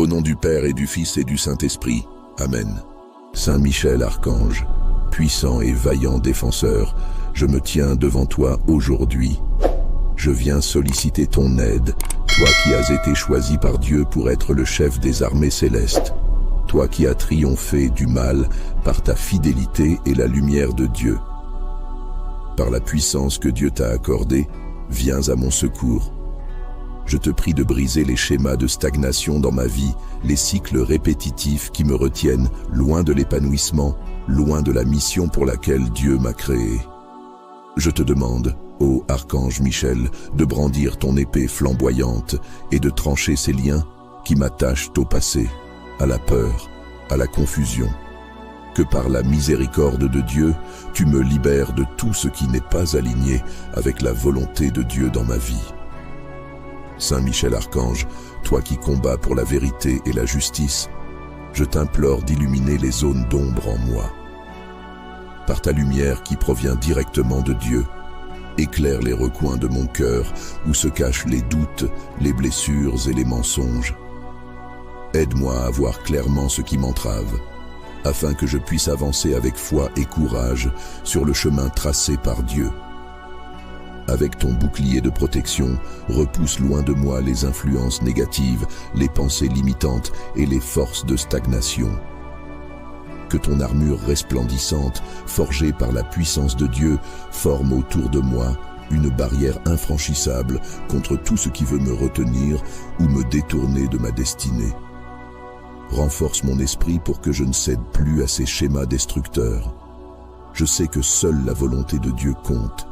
Au nom du Père et du Fils et du Saint-Esprit. Amen. Saint Michel, archange, puissant et vaillant défenseur, je me tiens devant toi aujourd'hui. Je viens solliciter ton aide, toi qui as été choisi par Dieu pour être le chef des armées célestes. Toi qui as triomphé du mal par ta fidélité et la lumière de Dieu. Par la puissance que Dieu t'a accordée, viens à mon secours. Je te prie de briser les schémas de stagnation dans ma vie, les cycles répétitifs qui me retiennent loin de l'épanouissement, loin de la mission pour laquelle Dieu m'a créé. Je te demande, ô archange Michel, de brandir ton épée flamboyante et de trancher ces liens qui m'attachent au passé, à la peur, à la confusion. Que par la miséricorde de Dieu, tu me libères de tout ce qui n'est pas aligné avec la volonté de Dieu dans ma vie. Saint Michel Archange, toi qui combats pour la vérité et la justice, je t'implore d'illuminer les zones d'ombre en moi. Par ta lumière qui provient directement de Dieu, éclaire les recoins de mon cœur où se cachent les doutes, les blessures et les mensonges. Aide-moi à voir clairement ce qui m'entrave, afin que je puisse avancer avec foi et courage sur le chemin tracé par Dieu. Avec ton bouclier de protection, repousse loin de moi les influences négatives, les pensées limitantes et les forces de stagnation. Que ton armure resplendissante, forgée par la puissance de Dieu, forme autour de moi une barrière infranchissable contre tout ce qui veut me retenir ou me détourner de ma destinée. Renforce mon esprit pour que je ne cède plus à ces schémas destructeurs. Je sais que seule la volonté de Dieu compte,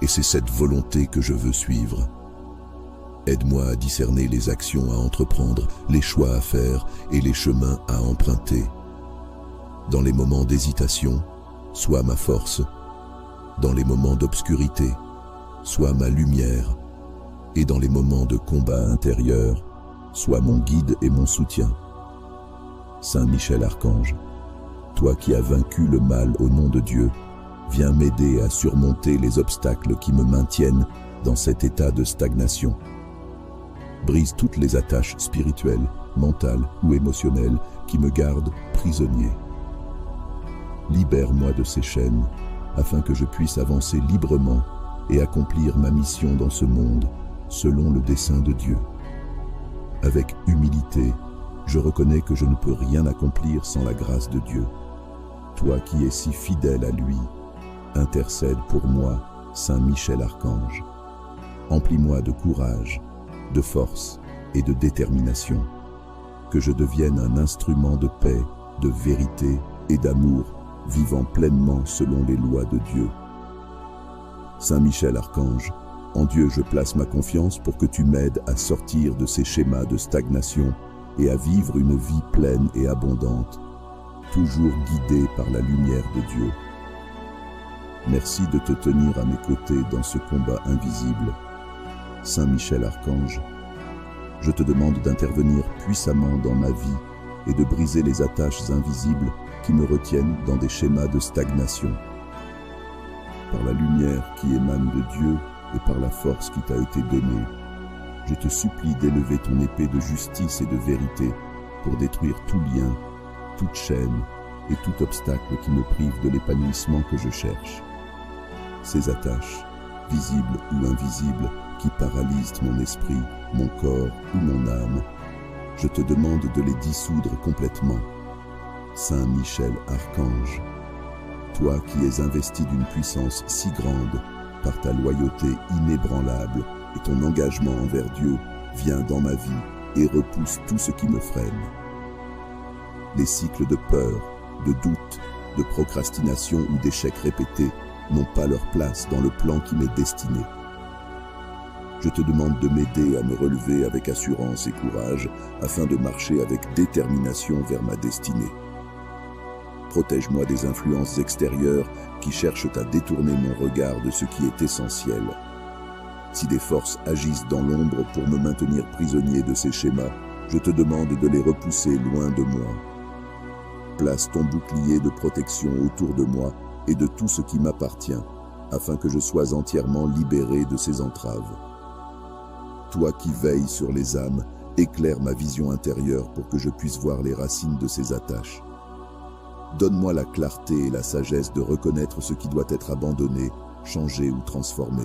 et c'est cette volonté que je veux suivre. Aide-moi à discerner les actions à entreprendre, les choix à faire et les chemins à emprunter. Dans les moments d'hésitation, sois ma force. Dans les moments d'obscurité, sois ma lumière. Et dans les moments de combat intérieur, sois mon guide et mon soutien. Saint Michel Archange, toi qui as vaincu le mal au nom de Dieu, viens m'aider à surmonter les obstacles qui me maintiennent dans cet état de stagnation. Brise toutes les attaches spirituelles, mentales ou émotionnelles qui me gardent prisonnier. Libère-moi de ces chaînes afin que je puisse avancer librement et accomplir ma mission dans ce monde selon le dessein de Dieu. Avec humilité, je reconnais que je ne peux rien accomplir sans la grâce de Dieu. Toi qui es si fidèle à lui, intercède pour moi, Saint Michel Archange. Emplis-moi de courage, de force et de détermination. Que je devienne un instrument de paix, de vérité et d'amour, vivant pleinement selon les lois de Dieu. Saint Michel Archange, en Dieu je place ma confiance pour que tu m'aides à sortir de ces schémas de stagnation et à vivre une vie pleine et abondante, toujours guidée par la lumière de Dieu. Merci de te tenir à mes côtés dans ce combat invisible. Saint Michel Archange, je te demande d'intervenir puissamment dans ma vie et de briser les attaches invisibles qui me retiennent dans des schémas de stagnation. Par la lumière qui émane de Dieu et par la force qui t'a été donnée, je te supplie d'élever ton épée de justice et de vérité pour détruire tout lien, toute chaîne et tout obstacle qui me prive de l'épanouissement que je cherche. Ces attaches, visibles ou invisibles, qui paralysent mon esprit, mon corps ou mon âme, je te demande de les dissoudre complètement. Saint Michel Archange, toi qui es investi d'une puissance si grande par ta loyauté inébranlable et ton engagement envers Dieu, viens dans ma vie et repousse tout ce qui me freine. Les cycles de peur, de doute, de procrastination ou d'échecs répétés n'ont pas leur place dans le plan qui m'est destiné. Je te demande de m'aider à me relever avec assurance et courage afin de marcher avec détermination vers ma destinée. Protège-moi des influences extérieures qui cherchent à détourner mon regard de ce qui est essentiel. Si des forces agissent dans l'ombre pour me maintenir prisonnier de ces schémas, je te demande de les repousser loin de moi. Place ton bouclier de protection autour de moi et de tout ce qui m'appartient, afin que je sois entièrement libéré de ces entraves. Toi qui veilles sur les âmes Éclaire ma vision intérieure pour que je puisse voir les racines de ces attaches. Donne-moi la clarté et la sagesse de reconnaître ce qui doit être abandonné, changé ou transformé.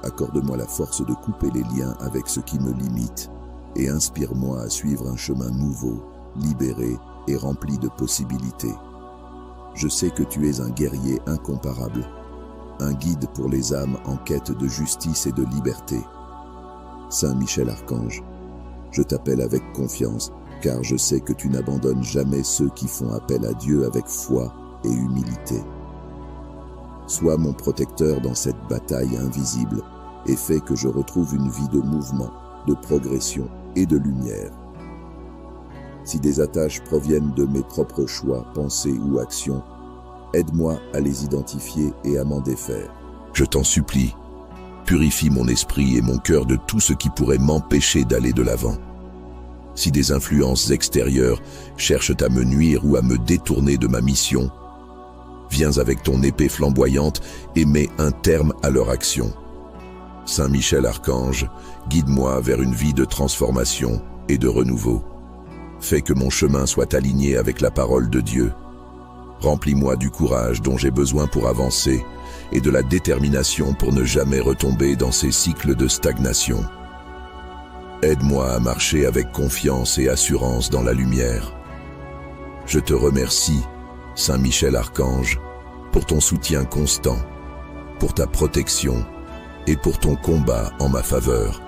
Accorde-moi la force de couper les liens avec ce qui me limite et inspire-moi à suivre un chemin nouveau, libéré et rempli de possibilités. Je sais que tu es un guerrier incomparable, un guide pour les âmes en quête de justice et de liberté. Saint Michel Archange, je t'appelle avec confiance, car je sais que tu n'abandonnes jamais ceux qui font appel à Dieu avec foi et humilité. Sois mon protecteur dans cette bataille invisible et fais que je retrouve une vie de mouvement, de progression et de lumière. Si des attaches proviennent de mes propres choix, pensées ou actions, aide-moi à les identifier et à m'en défaire. Je t'en supplie, purifie mon esprit et mon cœur de tout ce qui pourrait m'empêcher d'aller de l'avant. Si des influences extérieures cherchent à me nuire ou à me détourner de ma mission, viens avec ton épée flamboyante et mets un terme à leur action. Saint Michel Archange, guide-moi vers une vie de transformation et de renouveau. Fais que mon chemin soit aligné avec la parole de Dieu. Remplis-moi du courage dont j'ai besoin pour avancer et de la détermination pour ne jamais retomber dans ces cycles de stagnation. Aide-moi à marcher avec confiance et assurance dans la lumière. Je te remercie, Saint Michel Archange, pour ton soutien constant, pour ta protection et pour ton combat en ma faveur.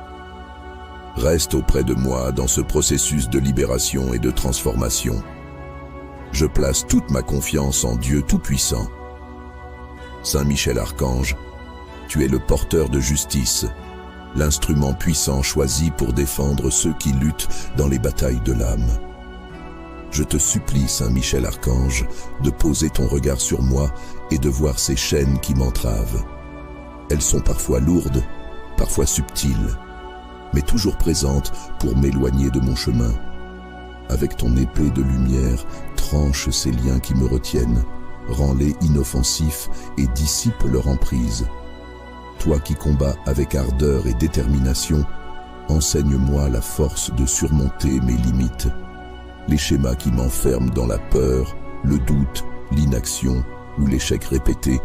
Reste auprès de moi dans ce processus de libération et de transformation. Je place toute ma confiance en Dieu Tout-Puissant. Saint Michel Archange, tu es le porteur de justice, l'instrument puissant choisi pour défendre ceux qui luttent dans les batailles de l'âme. Je te supplie, Saint Michel Archange, de poser ton regard sur moi et de voir ces chaînes qui m'entravent. Elles sont parfois lourdes, parfois subtiles, mais toujours présentes pour m'éloigner de mon chemin. Avec ton épée de lumière, tranche ces liens qui me retiennent, rends-les inoffensifs et dissipe leur emprise. Toi qui combats avec ardeur et détermination, enseigne-moi la force de surmonter mes limites. Les schémas qui m'enferment dans la peur, le doute, l'inaction ou l'échec répété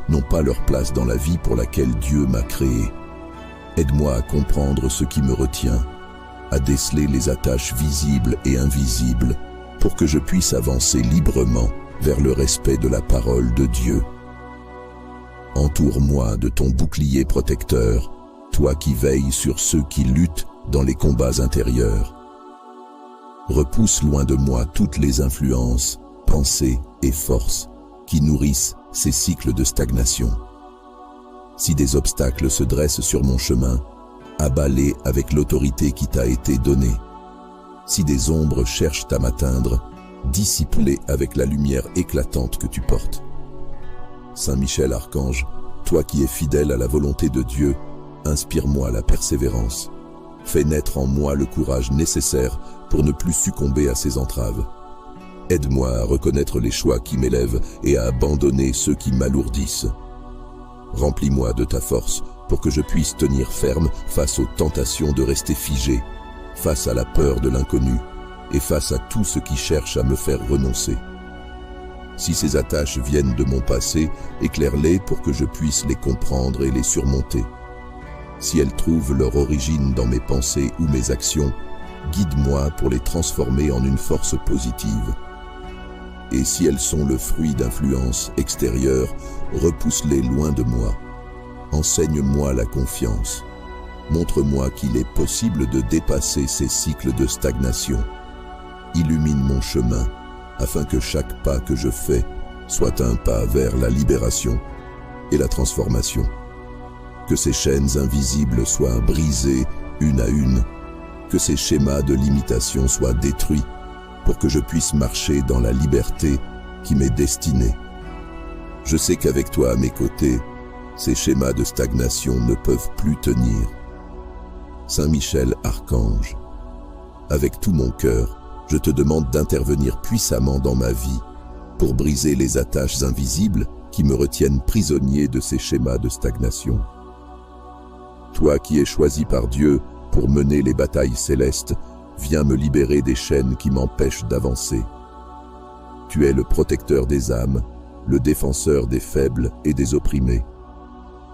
n'ont pas leur place dans la vie pour laquelle Dieu m'a créé. Aide-moi à comprendre ce qui me retient, à déceler les attaches visibles et invisibles pour que je puisse avancer librement vers le respect de la parole de Dieu. Entoure-moi de ton bouclier protecteur, toi qui veilles sur ceux qui luttent dans les combats intérieurs. Repousse loin de moi toutes les influences, pensées et forces qui nourrissent ces cycles de stagnation. Si des obstacles se dressent sur mon chemin, abats-les avec l'autorité qui t'a été donnée. Si des ombres cherchent à m'atteindre, dissipe-les avec la lumière éclatante que tu portes. Saint Michel Archange, toi qui es fidèle à la volonté de Dieu, inspire-moi la persévérance. Fais naître en moi le courage nécessaire pour ne plus succomber à ces entraves. Aide-moi à reconnaître les choix qui m'élèvent et à abandonner ceux qui m'alourdissent. Remplis-moi de ta force pour que je puisse tenir ferme face aux tentations de rester figé, face à la peur de l'inconnu et face à tout ce qui cherche à me faire renoncer. Si ces attaches viennent de mon passé, éclaire-les pour que je puisse les comprendre et les surmonter. Si elles trouvent leur origine dans mes pensées ou mes actions, guide-moi pour les transformer en une force positive. Et si elles sont le fruit d'influences extérieures, repousse-les loin de moi. Enseigne-moi la confiance. Montre-moi qu'il est possible de dépasser ces cycles de stagnation. Illumine mon chemin, afin que chaque pas que je fais soit un pas vers la libération et la transformation. Que ces chaînes invisibles soient brisées une à une, que ces schémas de limitation soient détruits pour que je puisse marcher dans la liberté qui m'est destinée. Je sais qu'avec toi à mes côtés, ces schémas de stagnation ne peuvent plus tenir. Saint Michel Archange, avec tout mon cœur, je te demande d'intervenir puissamment dans ma vie pour briser les attaches invisibles qui me retiennent prisonnier de ces schémas de stagnation. Toi qui es choisi par Dieu pour mener les batailles célestes, viens me libérer des chaînes qui m'empêchent d'avancer. Tu es le protecteur des âmes, le défenseur des faibles et des opprimés.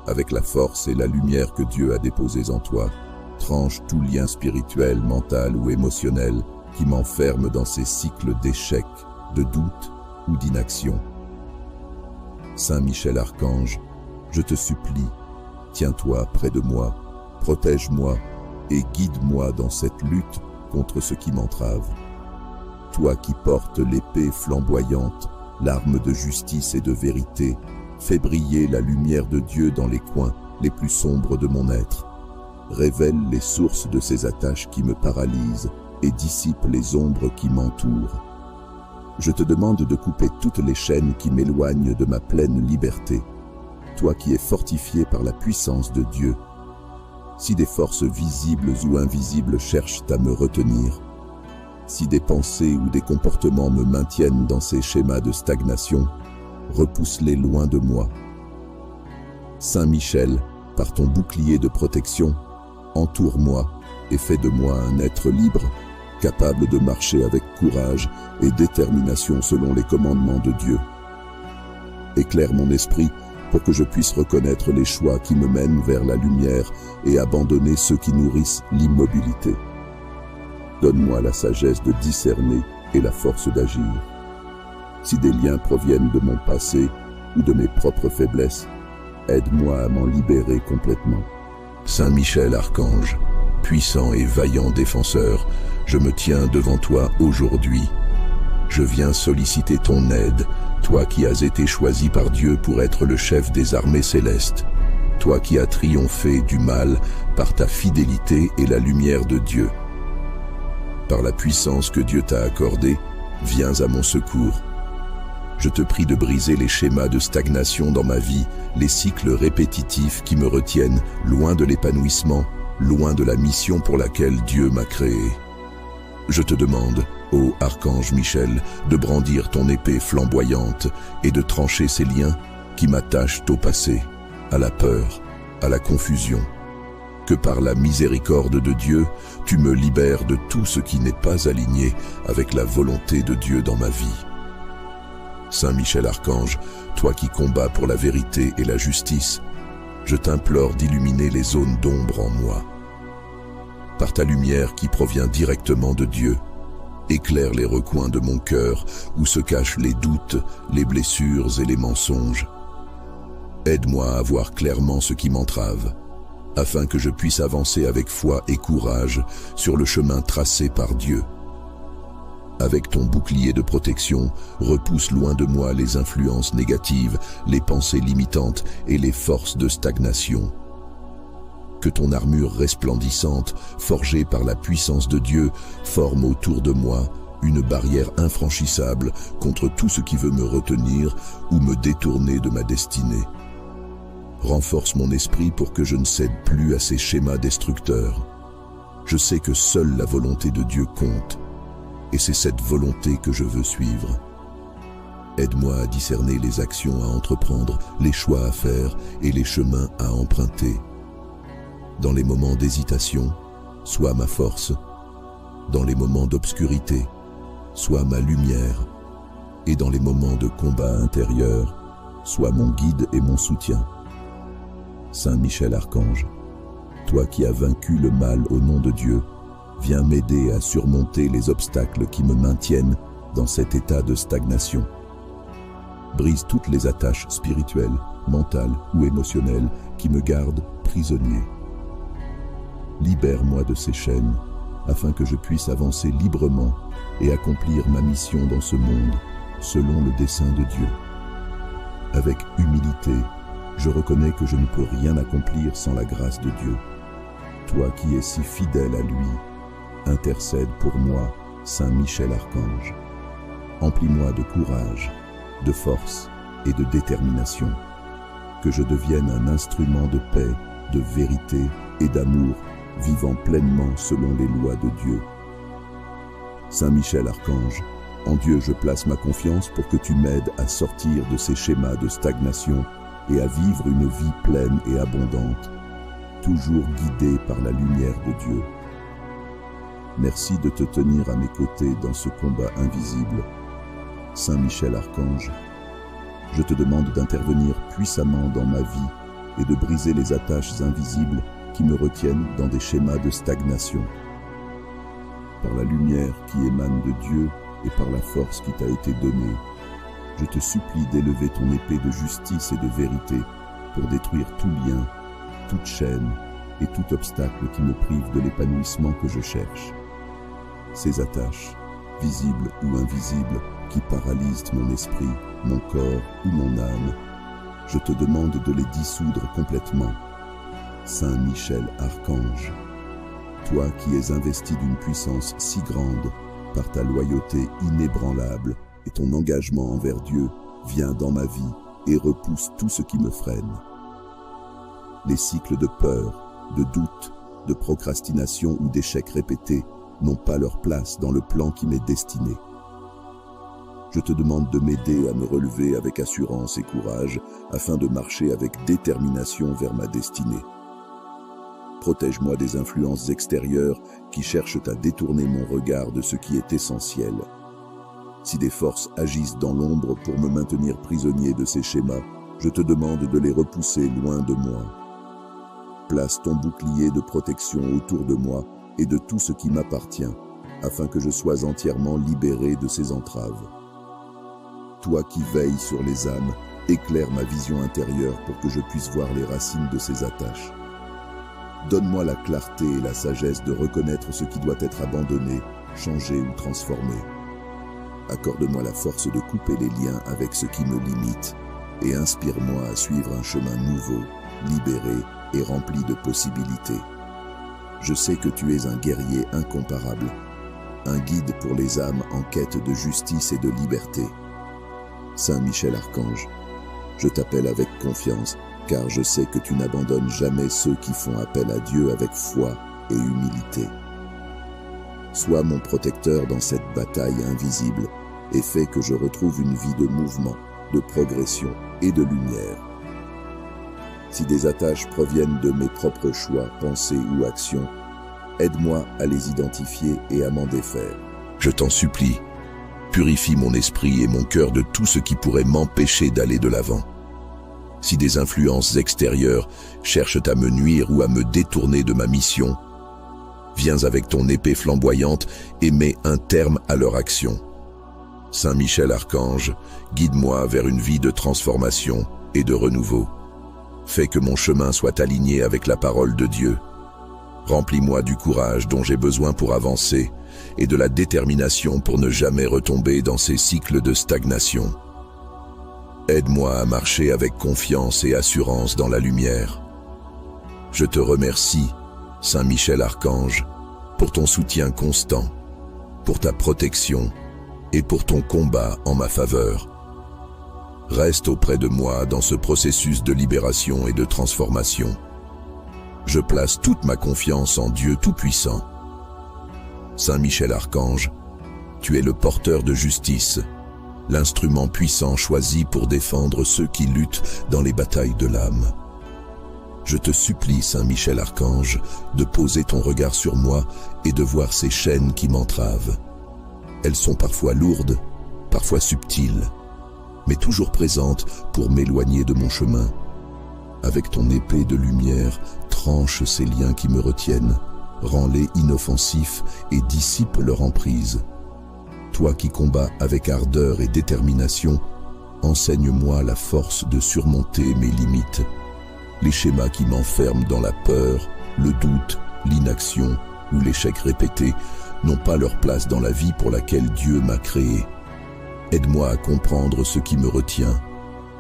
Avec la force et la lumière que Dieu a déposées en toi, tranche tout lien spirituel, mental ou émotionnel qui m'enferme dans ces cycles d'échecs, de doute ou d'inaction. Saint Michel Archange, je te supplie, tiens-toi près de moi, protège-moi et guide-moi dans cette lutte contre ce qui m'entrave. Toi qui portes l'épée flamboyante, l'arme de justice et de vérité, fais briller la lumière de Dieu dans les coins les plus sombres de mon être. Révèle les sources de ces attaches qui me paralysent et dissipe les ombres qui m'entourent. Je te demande de couper toutes les chaînes qui m'éloignent de ma pleine liberté, toi qui es fortifié par la puissance de Dieu. Si des forces visibles ou invisibles cherchent à me retenir, si des pensées ou des comportements me maintiennent dans ces schémas de stagnation, repousse-les loin de moi. Saint Michel, par ton bouclier de protection, entoure-moi et fais de moi un être libre, capable de marcher avec courage et détermination selon les commandements de Dieu. Éclaire mon esprit pour que je puisse reconnaître les choix qui me mènent vers la lumière et abandonner ceux qui nourrissent l'immobilité. Donne-moi la sagesse de discerner et la force d'agir. Si des liens proviennent de mon passé ou de mes propres faiblesses, aide-moi à m'en libérer complètement. Saint Michel Archange, puissant et vaillant défenseur, je me tiens devant toi aujourd'hui. Je viens solliciter ton aide, toi qui as été choisi par Dieu pour être le chef des armées célestes, toi qui as triomphé du mal par ta fidélité et la lumière de Dieu. Par la puissance que Dieu t'a accordée, viens à mon secours. Je te prie de briser les schémas de stagnation dans ma vie, les cycles répétitifs qui me retiennent loin de l'épanouissement, loin de la mission pour laquelle Dieu m'a créé. Je te demande, ô Archange Michel, de brandir ton épée flamboyante et de trancher ces liens qui m'attachent au passé, à la peur, à la confusion. Que par la miséricorde de Dieu, tu me libères de tout ce qui n'est pas aligné avec la volonté de Dieu dans ma vie. Saint Michel Archange, toi qui combats pour la vérité et la justice, je t'implore d'illuminer les zones d'ombre en moi. Par ta lumière qui provient directement de Dieu, éclaire les recoins de mon cœur où se cachent les doutes, les blessures et les mensonges. Aide-moi à voir clairement ce qui m'entrave, afin que je puisse avancer avec foi et courage sur le chemin tracé par Dieu. Avec ton bouclier de protection, repousse loin de moi les influences négatives, les pensées limitantes et les forces de stagnation. Que ton armure resplendissante, forgée par la puissance de Dieu, forme autour de moi une barrière infranchissable contre tout ce qui veut me retenir ou me détourner de ma destinée. Renforce mon esprit pour que je ne cède plus à ces schémas destructeurs. Je sais que seule la volonté de Dieu compte, et c'est cette volonté que je veux suivre. Aide-moi à discerner les actions à entreprendre, les choix à faire et les chemins à emprunter. Dans les moments d'hésitation, sois ma force. Dans les moments d'obscurité, sois ma lumière. Et dans les moments de combat intérieur, sois mon guide et mon soutien. Saint Michel Archange, toi qui as vaincu le mal au nom de Dieu, viens m'aider à surmonter les obstacles qui me maintiennent dans cet état de stagnation. Brise toutes les attaches spirituelles, mentales ou émotionnelles qui me gardent prisonnier. Libère-moi de ces chaînes afin que je puisse avancer librement et accomplir ma mission dans ce monde selon le dessein de Dieu. Avec humilité, je reconnais que je ne peux rien accomplir sans la grâce de Dieu. Toi qui es si fidèle à lui, intercède pour moi, Saint Michel Archange. Emplis-moi de courage, de force et de détermination. Que je devienne un instrument de paix, de vérité et d'amour, vivant pleinement selon les lois de Dieu. Saint Michel Archange, en Dieu je place ma confiance pour que tu m'aides à sortir de ces schémas de stagnation et à vivre une vie pleine et abondante. toujours guidé par la lumière de Dieu. Merci de te tenir à mes côtés dans ce combat invisible. Saint Michel Archange, je te demande d'intervenir puissamment dans ma vie et de briser les attaches invisibles qui me retiennent dans des schémas de stagnation. Par la lumière qui émane de Dieu et par la force qui t'a été donnée, je te supplie d'élever ton épée de justice et de vérité pour détruire tout lien, toute chaîne et tout obstacle qui me prive de l'épanouissement que je cherche. Ces attaches, visibles ou invisibles, qui paralysent mon esprit, mon corps ou mon âme, je te demande de les dissoudre complètement. Saint Michel Archange, toi qui es investi d'une puissance si grande, par ta loyauté inébranlable et ton engagement envers Dieu, viens dans ma vie et repousse tout ce qui me freine. Les cycles de peur, de doute, de procrastination ou d'échecs répétés n'ont pas leur place dans le plan qui m'est destiné. Je te demande de m'aider à me relever avec assurance et courage afin de marcher avec détermination vers ma destinée. Protège-moi des influences extérieures qui cherchent à détourner mon regard de ce qui est essentiel. Si des forces agissent dans l'ombre pour me maintenir prisonnier de ces schémas, je te demande de les repousser loin de moi. Place ton bouclier de protection autour de moi et de tout ce qui m'appartient, afin que je sois entièrement libéré de ces entraves. Toi qui veilles sur les âmes, éclaire ma vision intérieure pour que je puisse voir les racines de ces attaches. Donne-moi la clarté et la sagesse de reconnaître ce qui doit être abandonné, changé ou transformé. Accorde-moi la force de couper les liens avec ce qui me limite et inspire-moi à suivre un chemin nouveau, libéré et rempli de possibilités. Je sais que tu es un guerrier incomparable, un guide pour les âmes en quête de justice et de liberté. Saint Michel Archange, je t'appelle avec confiance, car je sais que tu n'abandonnes jamais ceux qui font appel à Dieu avec foi et humilité. Sois mon protecteur dans cette bataille invisible et fais que je retrouve une vie de mouvement, de progression et de lumière. Si des attaches proviennent de mes propres choix, pensées ou actions, aide-moi à les identifier et à m'en défaire. Je t'en supplie, purifie mon esprit et mon cœur de tout ce qui pourrait m'empêcher d'aller de l'avant. Si des influences extérieures cherchent à me nuire ou à me détourner de ma mission, viens avec ton épée flamboyante et mets un terme à leur action. Saint Michel Archange, guide-moi vers une vie de transformation et de renouveau. Fais que mon chemin soit aligné avec la parole de Dieu. Remplis-moi du courage dont j'ai besoin pour avancer et de la détermination pour ne jamais retomber dans ces cycles de stagnation. Aide-moi à marcher avec confiance et assurance dans la lumière. Je te remercie, Saint Michel Archange, pour ton soutien constant, pour ta protection et pour ton combat en ma faveur. Reste auprès de moi dans ce processus de libération et de transformation. Je place toute ma confiance en Dieu Tout-Puissant. Saint Michel Archange, tu es le porteur de justice, l'instrument puissant choisi pour défendre ceux qui luttent dans les batailles de l'âme. Je te supplie, Saint Michel Archange, de poser ton regard sur moi et de voir ces chaînes qui m'entravent. Elles sont parfois lourdes, parfois subtiles, mais toujours présentes pour m'éloigner de mon chemin. Avec ton épée de lumière, tranche ces liens qui me retiennent, rends-les inoffensifs et dissipe leur emprise. Toi qui combats avec ardeur et détermination, enseigne-moi la force de surmonter mes limites. Les schémas qui m'enferment dans la peur, le doute, l'inaction ou l'échec répété n'ont pas leur place dans la vie pour laquelle Dieu m'a créé. Aide-moi à comprendre ce qui me retient,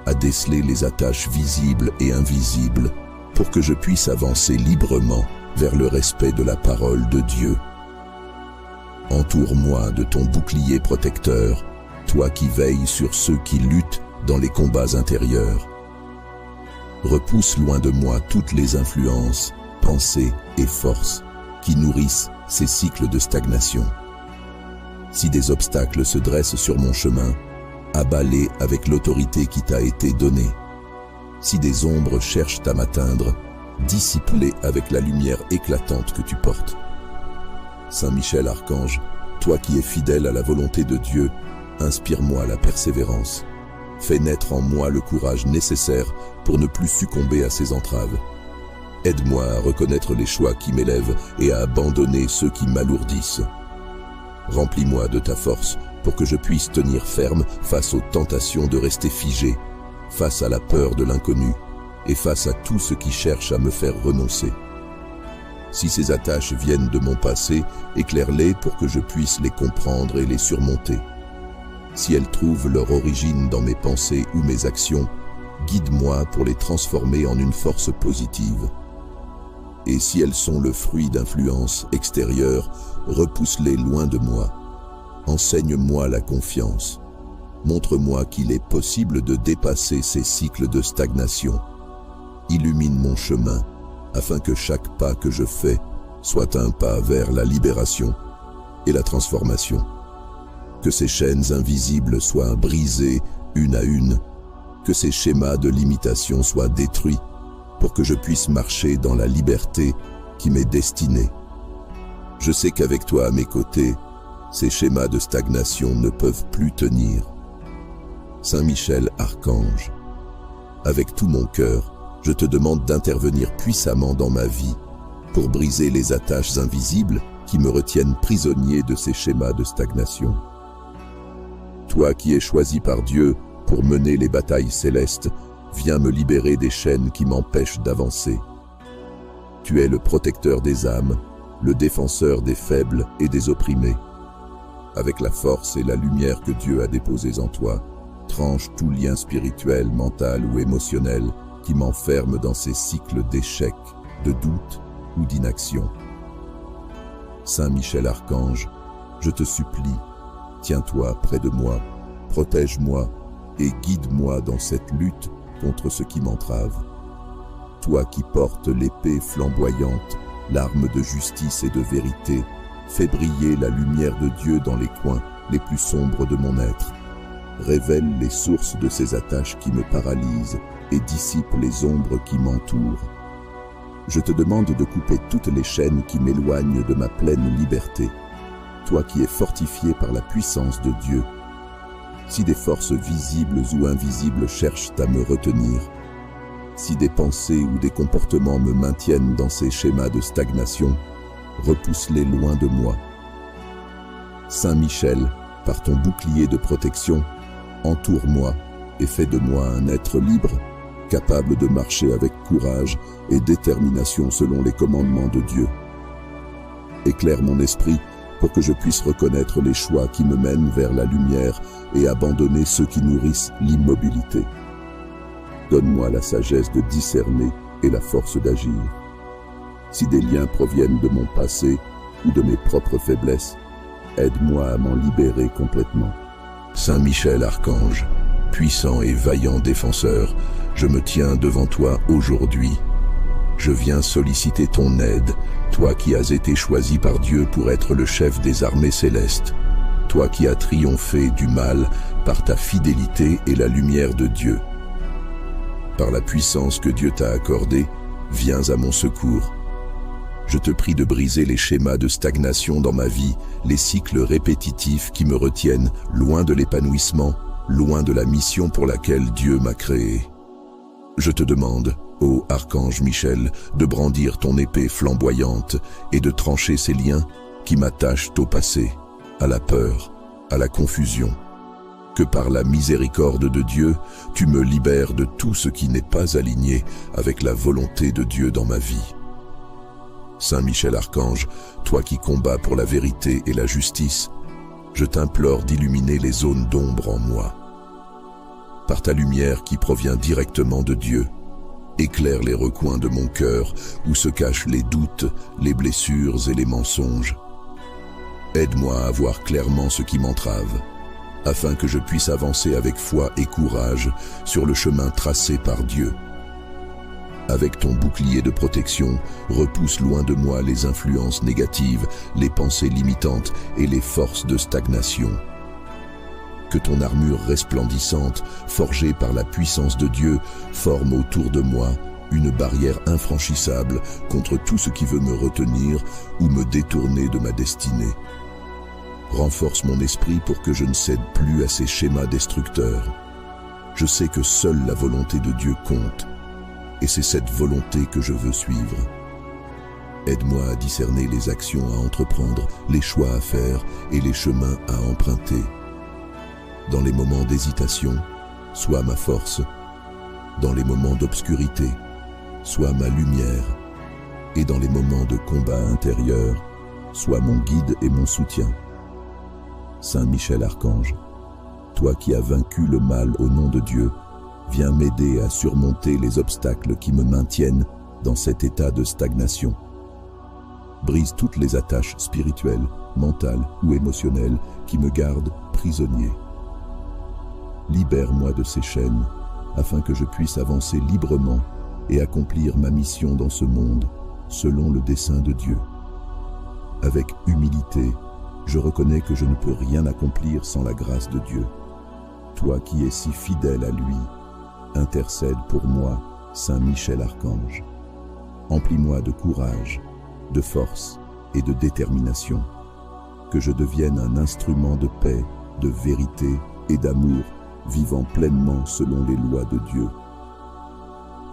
à déceler les attaches visibles et invisibles pour que je puisse avancer librement vers le respect de la parole de Dieu. Entoure-moi de ton bouclier protecteur, toi qui veilles sur ceux qui luttent dans les combats intérieurs. Repousse loin de moi toutes les influences, pensées et forces qui nourrissent ces cycles de stagnation. Si des obstacles se dressent sur mon chemin, abats-les avec l'autorité qui t'a été donnée. Si des ombres cherchent à m'atteindre, dissipe-les avec la lumière éclatante que tu portes. Saint Michel Archange, toi qui es fidèle à la volonté de Dieu, inspire-moi la persévérance. Fais naître en moi le courage nécessaire pour ne plus succomber à ces entraves. Aide-moi à reconnaître les choix qui m'élèvent et à abandonner ceux qui m'alourdissent. Remplis-moi de ta force pour que je puisse tenir ferme face aux tentations de rester figé, face à la peur de l'inconnu et face à tout ce qui cherche à me faire renoncer. Si ces attaches viennent de mon passé, éclaire-les pour que je puisse les comprendre et les surmonter. Si elles trouvent leur origine dans mes pensées ou mes actions, guide-moi pour les transformer en une force positive. Et si elles sont le fruit d'influences extérieures, repousse-les loin de moi. Enseigne-moi la confiance. Montre-moi qu'il est possible de dépasser ces cycles de stagnation. Illumine mon chemin, afin que chaque pas que je fais soit un pas vers la libération et la transformation. Que ces chaînes invisibles soient brisées une à une, que ces schémas de limitation soient détruits pour que je puisse marcher dans la liberté qui m'est destinée. Je sais qu'avec toi à mes côtés, ces schémas de stagnation ne peuvent plus tenir. Saint Michel Archange, avec tout mon cœur, je te demande d'intervenir puissamment dans ma vie pour briser les attaches invisibles qui me retiennent prisonnier de ces schémas de stagnation. Toi qui es choisi par Dieu pour mener les batailles célestes, viens me libérer des chaînes qui m'empêchent d'avancer. Tu es le protecteur des âmes, le défenseur des faibles et des opprimés. Avec la force et la lumière que Dieu a déposées en toi, tranche tout lien spirituel, mental ou émotionnel qui m'enferme dans ces cycles d'échecs, de doute ou d'inaction. Saint Michel Archange, je te supplie, tiens-toi près de moi, protège-moi et guide-moi dans cette lutte contre ce qui m'entrave. Toi qui portes l'épée flamboyante, l'arme de justice et de vérité, fais briller la lumière de Dieu dans les coins les plus sombres de mon être. Révèle les sources de ces attaches qui me paralysent et dissipe les ombres qui m'entourent. Je te demande de couper toutes les chaînes qui m'éloignent de ma pleine liberté, toi qui es fortifié par la puissance de Dieu. Si des forces visibles ou invisibles cherchent à me retenir, si des pensées ou des comportements me maintiennent dans ces schémas de stagnation, repousse-les loin de moi. Saint Michel, par ton bouclier de protection, entoure-moi et fais de moi un être libre, capable de marcher avec courage et détermination selon les commandements de Dieu. Éclaire mon esprit pour que je puisse reconnaître les choix qui me mènent vers la lumière et abandonner ceux qui nourrissent l'immobilité. Donne-moi la sagesse de discerner et la force d'agir. Si des liens proviennent de mon passé ou de mes propres faiblesses, aide-moi à m'en libérer complètement. Saint Michel Archange, puissant et vaillant défenseur, je me tiens devant toi aujourd'hui. Je viens solliciter ton aide, toi qui as été choisi par Dieu pour être le chef des armées célestes, toi qui as triomphé du mal par ta fidélité et la lumière de Dieu. Par la puissance que Dieu t'a accordée, viens à mon secours. Je te prie de briser les schémas de stagnation dans ma vie, les cycles répétitifs qui me retiennent loin de l'épanouissement, loin de la mission pour laquelle Dieu m'a créé. Je te demande, ô Archange Michel, de brandir ton épée flamboyante et de trancher ces liens qui m'attachent au passé, à la peur, à la confusion. Que par la miséricorde de Dieu, tu me libères de tout ce qui n'est pas aligné avec la volonté de Dieu dans ma vie. Saint Michel Archange, toi qui combats pour la vérité et la justice, je t'implore d'illuminer les zones d'ombre en moi. Par ta lumière qui provient directement de Dieu, éclaire les recoins de mon cœur où se cachent les doutes, les blessures et les mensonges. Aide-moi à voir clairement ce qui m'entrave, afin que je puisse avancer avec foi et courage sur le chemin tracé par Dieu. Avec ton bouclier de protection, repousse loin de moi les influences négatives, les pensées limitantes et les forces de stagnation. Que ton armure resplendissante, forgée par la puissance de Dieu, forme autour de moi une barrière infranchissable contre tout ce qui veut me retenir ou me détourner de ma destinée. Renforce mon esprit pour que je ne cède plus à ces schémas destructeurs. Je sais que seule la volonté de Dieu compte, et c'est cette volonté que je veux suivre. Aide-moi à discerner les actions à entreprendre, les choix à faire et les chemins à emprunter. Dans les moments d'hésitation, sois ma force. Dans les moments d'obscurité, sois ma lumière. Et dans les moments de combat intérieur, sois mon guide et mon soutien. Saint Michel Archange, toi qui as vaincu le mal au nom de Dieu, viens m'aider à surmonter les obstacles qui me maintiennent dans cet état de stagnation. Brise toutes les attaches spirituelles, mentales ou émotionnelles qui me gardent prisonnier. Libère-moi de ces chaînes afin que je puisse avancer librement et accomplir ma mission dans ce monde selon le dessein de Dieu. Avec humilité, je reconnais que je ne peux rien accomplir sans la grâce de Dieu. Toi qui es si fidèle à lui, intercède pour moi, Saint Michel Archange. Emplis-moi de courage, de force et de détermination, que je devienne un instrument de paix, de vérité et d'amour, vivant pleinement selon les lois de Dieu.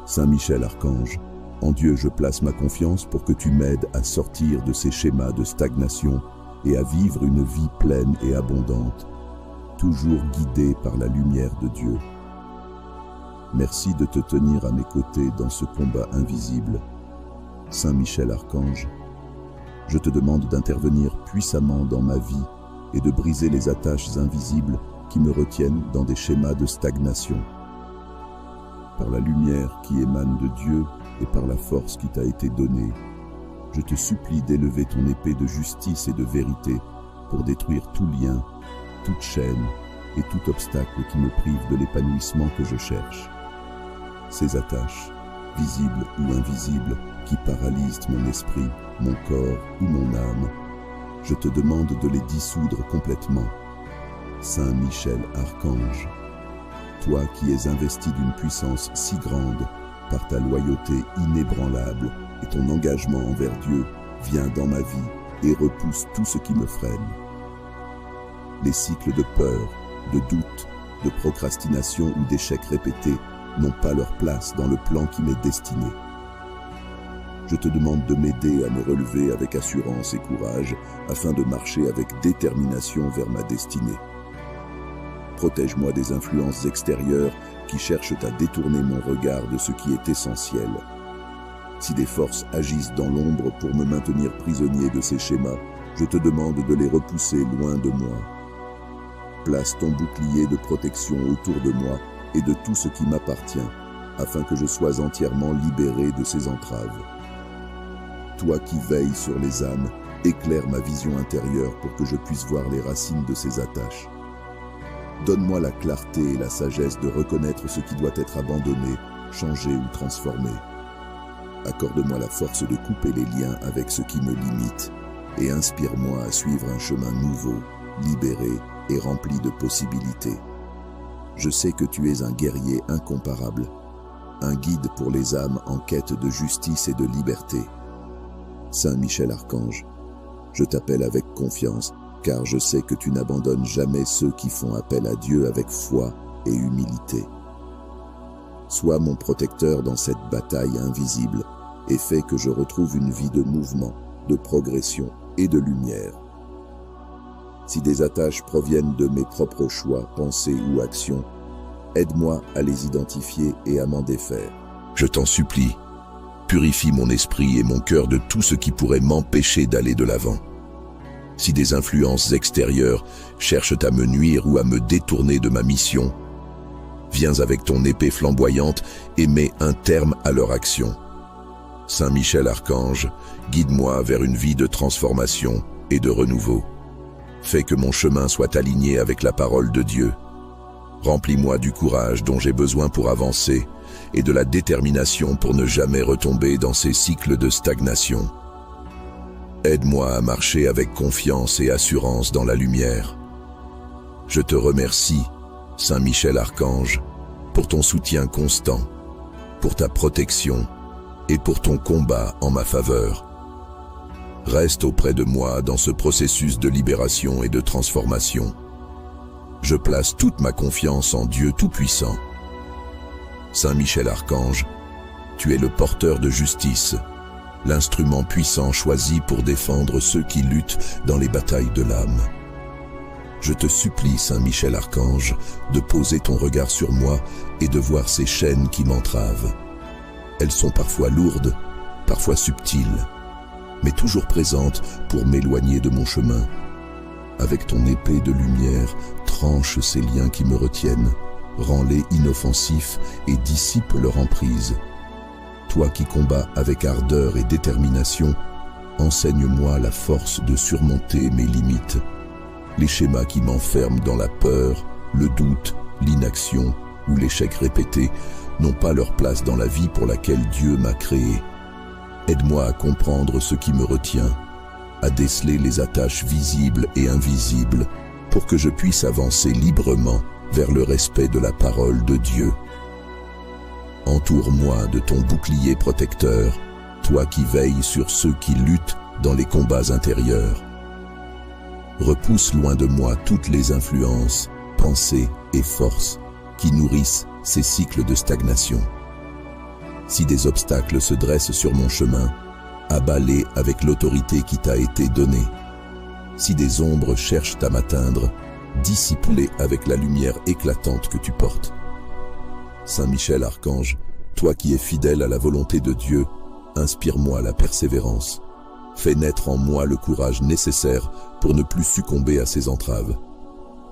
Saint Michel Archange, en Dieu je place ma confiance pour que tu m'aides à sortir de ces schémas de stagnation et à vivre une vie pleine et abondante, toujours guidée par la lumière de Dieu. Merci de te tenir à mes côtés dans ce combat invisible. Saint Michel Archange, je te demande d'intervenir puissamment dans ma vie et de briser les attaches invisibles qui me retiennent dans des schémas de stagnation. Par la lumière qui émane de Dieu et par la force qui t'a été donnée, je te supplie d'élever ton épée de justice et de vérité pour détruire tout lien, toute chaîne et tout obstacle qui me prive de l'épanouissement que je cherche. Ces attaches, visibles ou invisibles, qui paralysent mon esprit, mon corps ou mon âme, je te demande de les dissoudre complètement. Saint Michel Archange, toi qui es investi d'une puissance si grande, par ta loyauté inébranlable et ton engagement envers Dieu, viens dans ma vie et repousse tout ce qui me freine. Les cycles de peur, de doute, de procrastination ou d'échecs répétés n'ont pas leur place dans le plan qui m'est destiné. Je te demande de m'aider à me relever avec assurance et courage afin de marcher avec détermination vers ma destinée. Protège-moi des influences extérieures qui cherchent à détourner mon regard de ce qui est essentiel. Si des forces agissent dans l'ombre pour me maintenir prisonnier de ces schémas, je te demande de les repousser loin de moi. Place ton bouclier de protection autour de moi et de tout ce qui m'appartient, afin que je sois entièrement libéré de ces entraves. Toi qui veilles sur les âmes, éclaire ma vision intérieure pour que je puisse voir les racines de ces attaches. Donne-moi la clarté et la sagesse de reconnaître ce qui doit être abandonné, changé ou transformé. Accorde-moi la force de couper les liens avec ce qui me limite et inspire-moi à suivre un chemin nouveau, libéré et rempli de possibilités. Je sais que tu es un guerrier incomparable, un guide pour les âmes en quête de justice et de liberté. Saint Michel Archange, je t'appelle avec confiance, car je sais que tu n'abandonnes jamais ceux qui font appel à Dieu avec foi et humilité. Sois mon protecteur dans cette bataille invisible et fais que je retrouve une vie de mouvement, de progression et de lumière. Si des attaches proviennent de mes propres choix, pensées ou actions, aide-moi à les identifier et à m'en défaire. Je t'en supplie, purifie mon esprit et mon cœur de tout ce qui pourrait m'empêcher d'aller de l'avant. Si des influences extérieures cherchent à me nuire ou à me détourner de ma mission, viens avec ton épée flamboyante et mets un terme à leur action. Saint Michel Archange, guide-moi vers une vie de transformation et de renouveau. Fais que mon chemin soit aligné avec la parole de Dieu. Remplis-moi du courage dont j'ai besoin pour avancer et de la détermination pour ne jamais retomber dans ces cycles de stagnation. Aide-moi à marcher avec confiance et assurance dans la lumière. Je te remercie, Saint Michel Archange, pour ton soutien constant. pour ta protection et pour ton combat en ma faveur. Reste auprès de moi dans ce processus de libération et de transformation. Je place toute ma confiance en Dieu Tout-Puissant. Saint Michel Archange, tu es le porteur de justice, l'instrument puissant choisi pour défendre ceux qui luttent dans les batailles de l'âme. Je te supplie, Saint Michel Archange, de poser ton regard sur moi et de voir ces chaînes qui m'entravent. Elles sont parfois lourdes, parfois subtiles, mais toujours présentes pour m'éloigner de mon chemin. Avec ton épée de lumière, tranche ces liens qui me retiennent, rends-les inoffensifs et dissipe leur emprise. Toi qui combats avec ardeur et détermination, enseigne-moi la force de surmonter mes limites. Les schémas qui m'enferment dans la peur, le doute, l'inaction ou l'échec répété n'ont pas leur place dans la vie pour laquelle Dieu m'a créé. Aide-moi à comprendre ce qui me retient, à déceler les attaches visibles et invisibles pour que je puisse avancer librement vers le respect de la parole de Dieu. Entoure-moi de ton bouclier protecteur, toi qui veilles sur ceux qui luttent dans les combats intérieurs. Repousse loin de moi toutes les influences, pensées et forces qui nourrissent ces cycles de stagnation. Si des obstacles se dressent sur mon chemin, abats-les avec l'autorité qui t'a été donnée. Si des ombres cherchent à m'atteindre, dissipe-les avec la lumière éclatante que tu portes. Saint Michel Archange, toi qui es fidèle à la volonté de Dieu, inspire-moi la persévérance. Fais naître en moi le courage nécessaire pour ne plus succomber à ces entraves.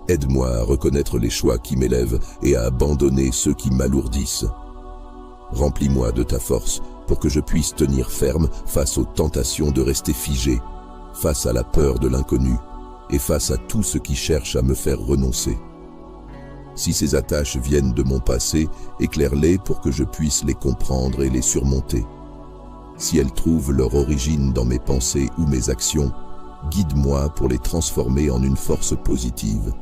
Aide-moi à reconnaître les choix qui m'élèvent et à abandonner ceux qui m'alourdissent. Remplis-moi de ta force pour que je puisse tenir ferme face aux tentations de rester figé, face à la peur de l'inconnu et face à tout ce qui cherche à me faire renoncer. Si ces attaches viennent de mon passé, éclaire-les pour que je puisse les comprendre et les surmonter. Si elles trouvent leur origine dans mes pensées ou mes actions, guide-moi pour les transformer en une force positive.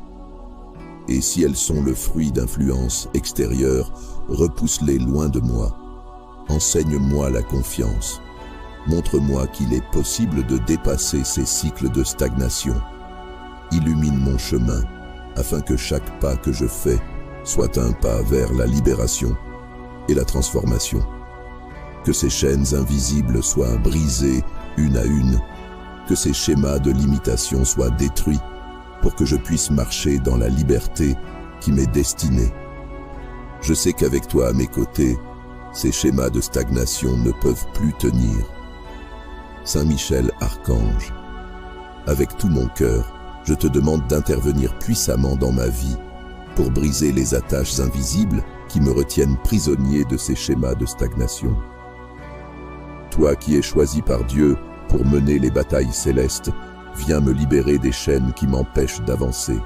Et si elles sont le fruit d'influences extérieures, repousse-les loin de moi. Enseigne-moi la confiance. Montre-moi qu'il est possible de dépasser ces cycles de stagnation. Illumine mon chemin, afin que chaque pas que je fais soit un pas vers la libération et la transformation. Que ces chaînes invisibles soient brisées une à une, que ces schémas de limitation soient détruits pour que je puisse marcher dans la liberté qui m'est destinée. Je sais qu'avec toi à mes côtés, ces schémas de stagnation ne peuvent plus tenir. Saint Michel Archange, avec tout mon cœur, je te demande d'intervenir puissamment dans ma vie pour briser les attaches invisibles qui me retiennent prisonnier de ces schémas de stagnation. Toi qui es choisi par Dieu pour mener les batailles célestes, viens me libérer des chaînes qui m'empêchent d'avancer.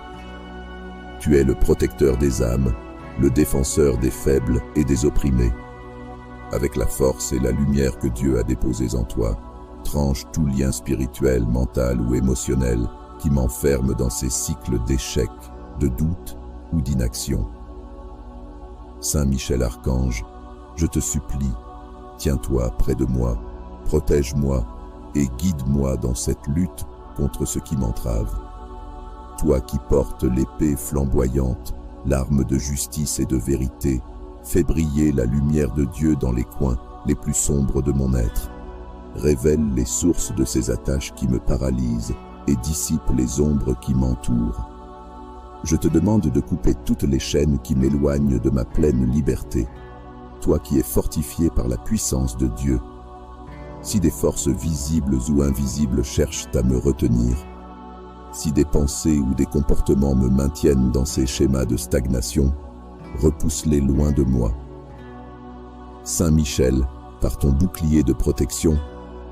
Tu es le protecteur des âmes, le défenseur des faibles et des opprimés. Avec la force et la lumière que Dieu a déposées en toi, tranche tout lien spirituel, mental ou émotionnel qui m'enferme dans ces cycles d'échecs, de doute ou d'inaction. Saint Michel Archange, je te supplie, tiens-toi près de moi, protège-moi et guide-moi dans cette lutte contre ce qui m'entrave. Toi qui portes l'épée flamboyante, l'arme de justice et de vérité, fais briller la lumière de Dieu dans les coins les plus sombres de mon être. Révèle les sources de ces attaches qui me paralysent et dissipe les ombres qui m'entourent. Je te demande de couper toutes les chaînes qui m'éloignent de ma pleine liberté, toi qui es fortifié par la puissance de Dieu. Si des forces visibles ou invisibles cherchent à me retenir, si des pensées ou des comportements me maintiennent dans ces schémas de stagnation, repousse-les loin de moi. Saint Michel, par ton bouclier de protection,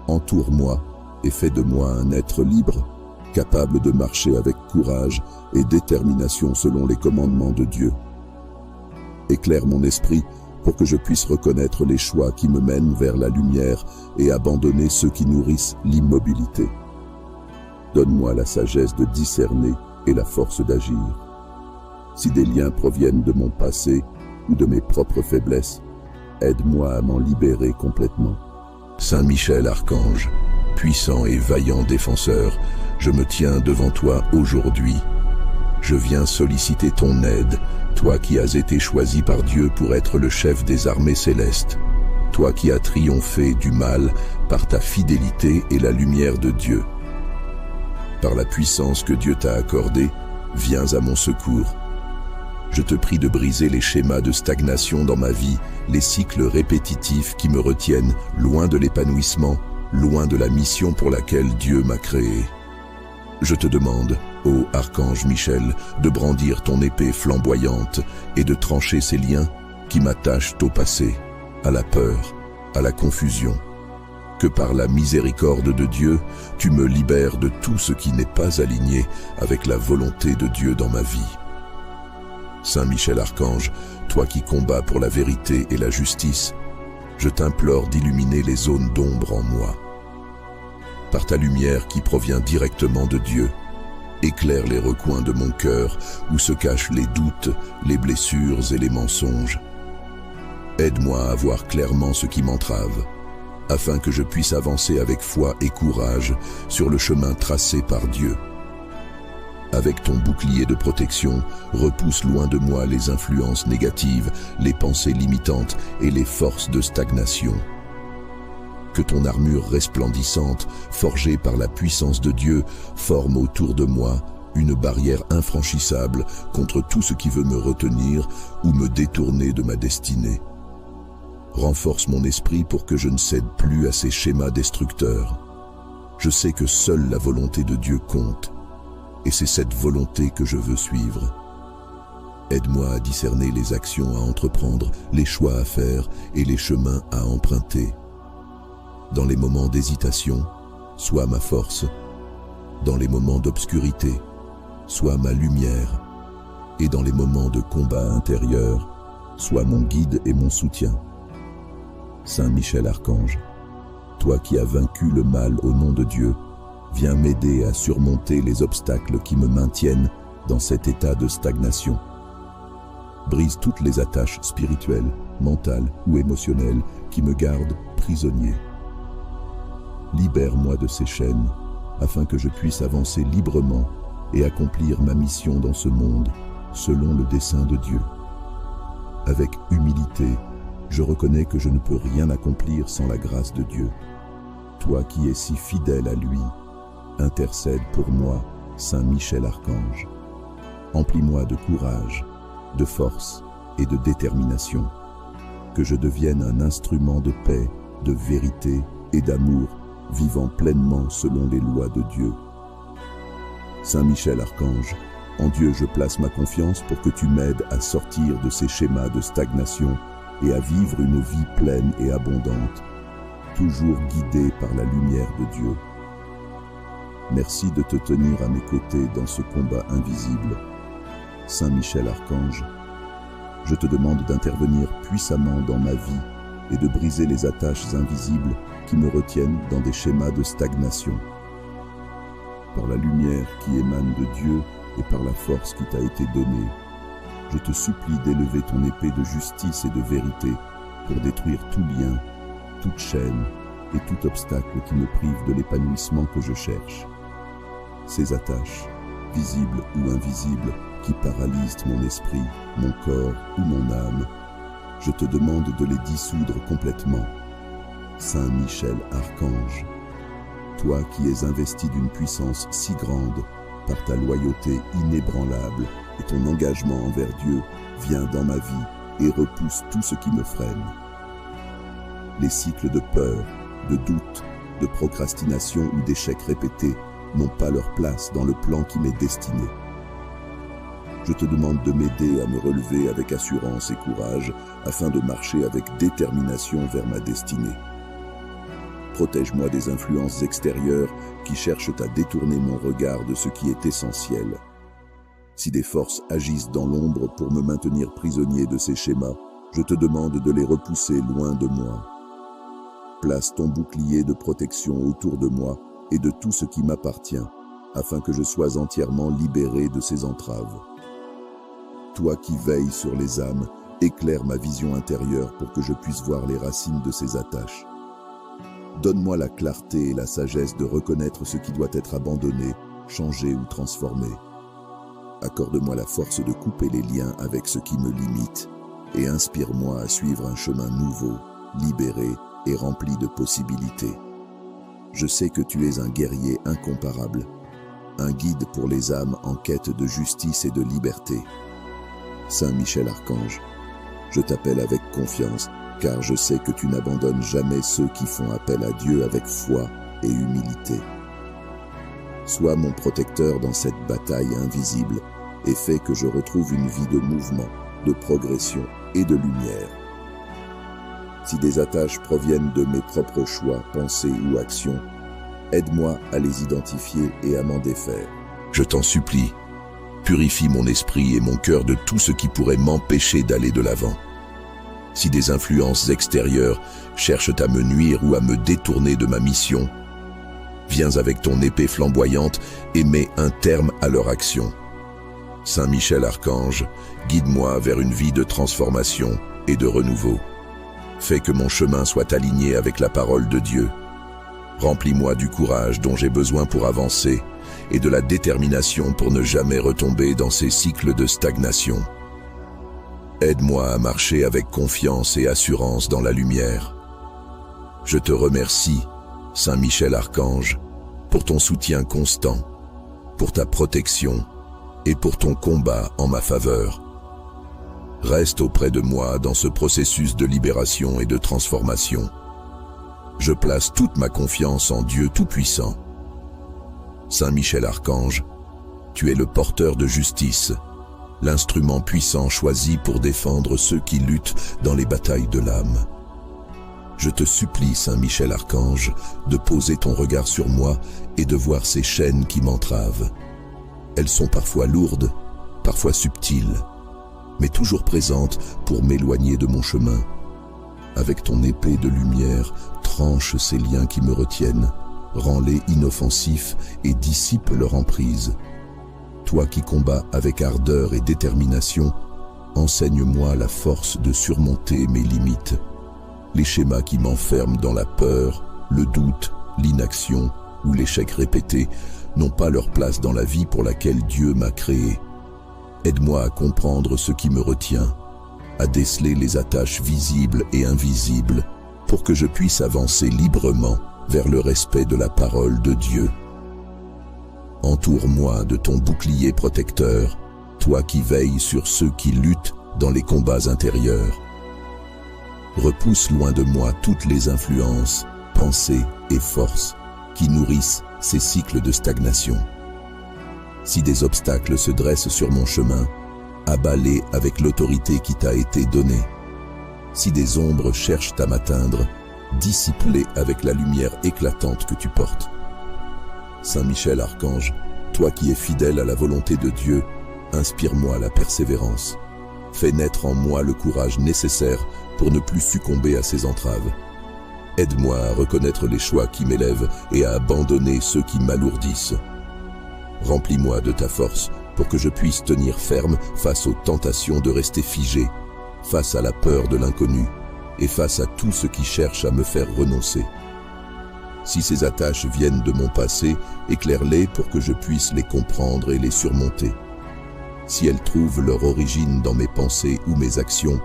entoure-moi et fais de moi un être libre, capable de marcher avec courage et détermination selon les commandements de Dieu. Éclaire mon esprit pour que je puisse reconnaître les choix qui me mènent vers la lumière et abandonner ceux qui nourrissent l'immobilité. Donne-moi la sagesse de discerner et la force d'agir. Si des liens proviennent de mon passé ou de mes propres faiblesses, aide-moi à m'en libérer complètement. Saint Michel Archange, puissant et vaillant défenseur, je me tiens devant toi aujourd'hui. Je viens solliciter ton aide, toi qui as été choisi par Dieu pour être le chef des armées célestes. Toi qui as triomphé du mal par ta fidélité et la lumière de Dieu. Par la puissance que Dieu t'a accordée, viens à mon secours. Je te prie de briser les schémas de stagnation dans ma vie, les cycles répétitifs qui me retiennent loin de l'épanouissement, loin de la mission pour laquelle Dieu m'a créé. Je te demande, ô Archange Michel, de brandir ton épée flamboyante et de trancher ces liens qui m'attachent au passé, à la peur, à la confusion. Que par la miséricorde de Dieu, tu me libères de tout ce qui n'est pas aligné avec la volonté de Dieu dans ma vie. Saint Michel Archange, toi qui combats pour la vérité et la justice, je t'implore d'illuminer les zones d'ombre en moi. Par ta lumière qui provient directement de Dieu, éclaire les recoins de mon cœur où se cachent les doutes, les blessures et les mensonges. Aide-moi à voir clairement ce qui m'entrave, afin que je puisse avancer avec foi et courage sur le chemin tracé par Dieu. Avec ton bouclier de protection, repousse loin de moi les influences négatives, les pensées limitantes et les forces de stagnation. Que ton armure resplendissante, forgée par la puissance de Dieu, forme autour de moi une barrière infranchissable contre tout ce qui veut me retenir ou me détourner de ma destinée. Renforce mon esprit pour que je ne cède plus à ces schémas destructeurs. Je sais que seule la volonté de Dieu compte, et c'est cette volonté que je veux suivre. Aide-moi à discerner les actions à entreprendre, les choix à faire et les chemins à emprunter. Dans les moments d'hésitation, sois ma force. Dans les moments d'obscurité, sois ma lumière. Et dans les moments de combat intérieur, sois mon guide et mon soutien. Saint Michel Archange, toi qui as vaincu le mal au nom de Dieu, viens m'aider à surmonter les obstacles qui me maintiennent dans cet état de stagnation. Brise toutes les attaches spirituelles, mentales ou émotionnelles qui me gardent prisonnier. Libère-moi de ces chaînes afin que je puisse avancer librement et accomplir ma mission dans ce monde selon le dessein de Dieu. Avec humilité, je reconnais que je ne peux rien accomplir sans la grâce de Dieu. Toi qui es si fidèle à lui, intercède pour moi, Saint Michel Archange. Emplis-moi de courage, de force et de détermination. Que je devienne un instrument de paix, de vérité et d'amour, vivant pleinement selon les lois de Dieu. Saint Michel Archange, en Dieu je place ma confiance pour que tu m'aides à sortir de ces schémas de stagnation et à vivre une vie pleine et abondante, toujours guidée par la lumière de Dieu. Merci de te tenir à mes côtés dans ce combat invisible. Saint Michel Archange, je te demande d'intervenir puissamment dans ma vie et de briser les attaches invisibles qui me retiennent dans des schémas de stagnation. Par la lumière qui émane de Dieu et par la force qui t'a été donnée, je te supplie d'élever ton épée de justice et de vérité pour détruire tout lien, toute chaîne et tout obstacle qui me prive de l'épanouissement que je cherche. Ces attaches, visibles ou invisibles, qui paralysent mon esprit, mon corps ou mon âme, je te demande de les dissoudre complètement. Saint Michel Archange, toi qui es investi d'une puissance si grande, par ta loyauté inébranlable et ton engagement envers Dieu, viens dans ma vie et repousse tout ce qui me freine. Les cycles de peur, de doute, de procrastination ou d'échecs répétés n'ont pas leur place dans le plan qui m'est destiné. Je te demande de m'aider à me relever avec assurance et courage afin de marcher avec détermination vers ma destinée. Protège-moi des influences extérieures qui cherchent à détourner mon regard de ce qui est essentiel. Si des forces agissent dans l'ombre pour me maintenir prisonnier de ces schémas, je te demande de les repousser loin de moi. Place ton bouclier de protection autour de moi et de tout ce qui m'appartient, afin que je sois entièrement libéré de ces entraves. Toi qui veilles sur les âmes Éclaire ma vision intérieure pour que je puisse voir les racines de ces attaches. Donne-moi la clarté et la sagesse de reconnaître ce qui doit être abandonné, changé ou transformé. Accorde-moi la force de couper les liens avec ce qui me limite et inspire-moi à suivre un chemin nouveau, libéré et rempli de possibilités. Je sais que tu es un guerrier incomparable, un guide pour les âmes en quête de justice et de liberté. Saint Michel Archange, je t'appelle avec confiance, car je sais que tu n'abandonnes jamais ceux qui font appel à Dieu avec foi et humilité. Sois mon protecteur dans cette bataille invisible et fais que je retrouve une vie de mouvement, de progression et de lumière. Si des attaches proviennent de mes propres choix, pensées ou actions, aide-moi à les identifier et à m'en défaire. Je t'en supplie, purifie mon esprit et mon cœur de tout ce qui pourrait m'empêcher d'aller de l'avant. Si des influences extérieures cherchent à me nuire ou à me détourner de ma mission, viens avec ton épée flamboyante et mets un terme à leur action. Saint Michel Archange, guide-moi vers une vie de transformation et de renouveau. Fais que mon chemin soit aligné avec la parole de Dieu. Remplis-moi du courage dont j'ai besoin pour avancer et de la détermination pour ne jamais retomber dans ces cycles de stagnation. Aide-moi à marcher avec confiance et assurance dans la lumière. Je te remercie, Saint Michel Archange, pour ton soutien constant, pour ta protection et pour ton combat en ma faveur. Reste auprès de moi dans ce processus de libération et de transformation. Je place toute ma confiance en Dieu Tout-Puissant. Saint Michel Archange, tu es le porteur de justice, l'instrument puissant choisi pour défendre ceux qui luttent dans les batailles de l'âme. Je te supplie, Saint Michel Archange, de poser ton regard sur moi et de voir ces chaînes qui m'entravent. Elles sont parfois lourdes, parfois subtiles, mais toujours présentes pour m'éloigner de mon chemin. Avec ton épée de lumière, tranche ces liens qui me retiennent, rends-les inoffensifs et dissipe leur emprise. Toi qui combats avec ardeur et détermination, enseigne-moi la force de surmonter mes limites. Les schémas qui m'enferment dans la peur, le doute, l'inaction ou l'échec répété n'ont pas leur place dans la vie pour laquelle Dieu m'a créé. Aide-moi à comprendre ce qui me retient, à déceler les attaches visibles et invisibles pour que je puisse avancer librement vers le respect de la parole de Dieu. Entoure-moi de ton bouclier protecteur, toi qui veilles sur ceux qui luttent dans les combats intérieurs. Repousse loin de moi toutes les influences, pensées et forces qui nourrissent ces cycles de stagnation. Si des obstacles se dressent sur mon chemin, abats-les avec l'autorité qui t'a été donnée. Si des ombres cherchent à m'atteindre, dissipe-les avec la lumière éclatante que tu portes. Saint Michel Archange, toi qui es fidèle à la volonté de Dieu, inspire-moi la persévérance. Fais naître en moi le courage nécessaire pour ne plus succomber à ces entraves. Aide-moi à reconnaître les choix qui m'élèvent et à abandonner ceux qui m'alourdissent. Remplis-moi de ta force pour que je puisse tenir ferme face aux tentations de rester figé, face à la peur de l'inconnu et face à tout ce qui cherche à me faire renoncer. Si ces attaches viennent de mon passé, éclaire-les pour que je puisse les comprendre et les surmonter. Si elles trouvent leur origine dans mes pensées ou mes actions,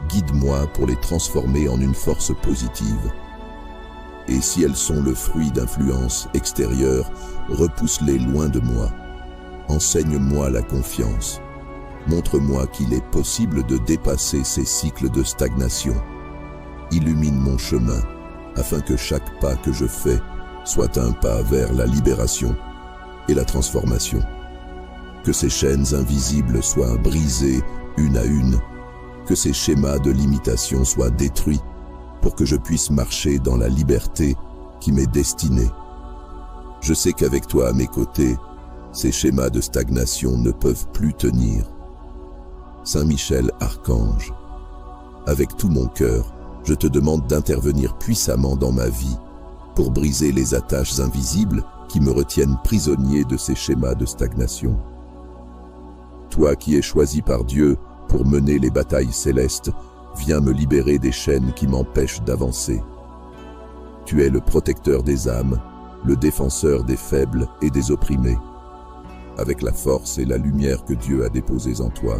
guide-moi pour les transformer en une force positive. Et si elles sont le fruit d'influences extérieures, repousse-les loin de moi. Enseigne-moi la confiance. Montre-moi qu'il est possible de dépasser ces cycles de stagnation. Illumine mon chemin, afin que chaque pas que je fais soit un pas vers la libération et la transformation. Que ces chaînes invisibles soient brisées une à une, que ces schémas de limitation soient détruits pour que je puisse marcher dans la liberté qui m'est destinée. Je sais qu'avec toi à mes côtés, ces schémas de stagnation ne peuvent plus tenir. Saint Michel Archange, avec tout mon cœur, je te demande d'intervenir puissamment dans ma vie pour briser les attaches invisibles qui me retiennent prisonnier de ces schémas de stagnation. Toi qui es choisi par Dieu pour mener les batailles célestes, viens me libérer des chaînes qui m'empêchent d'avancer. Tu es le protecteur des âmes, le défenseur des faibles et des opprimés. Avec la force et la lumière que Dieu a déposées en toi,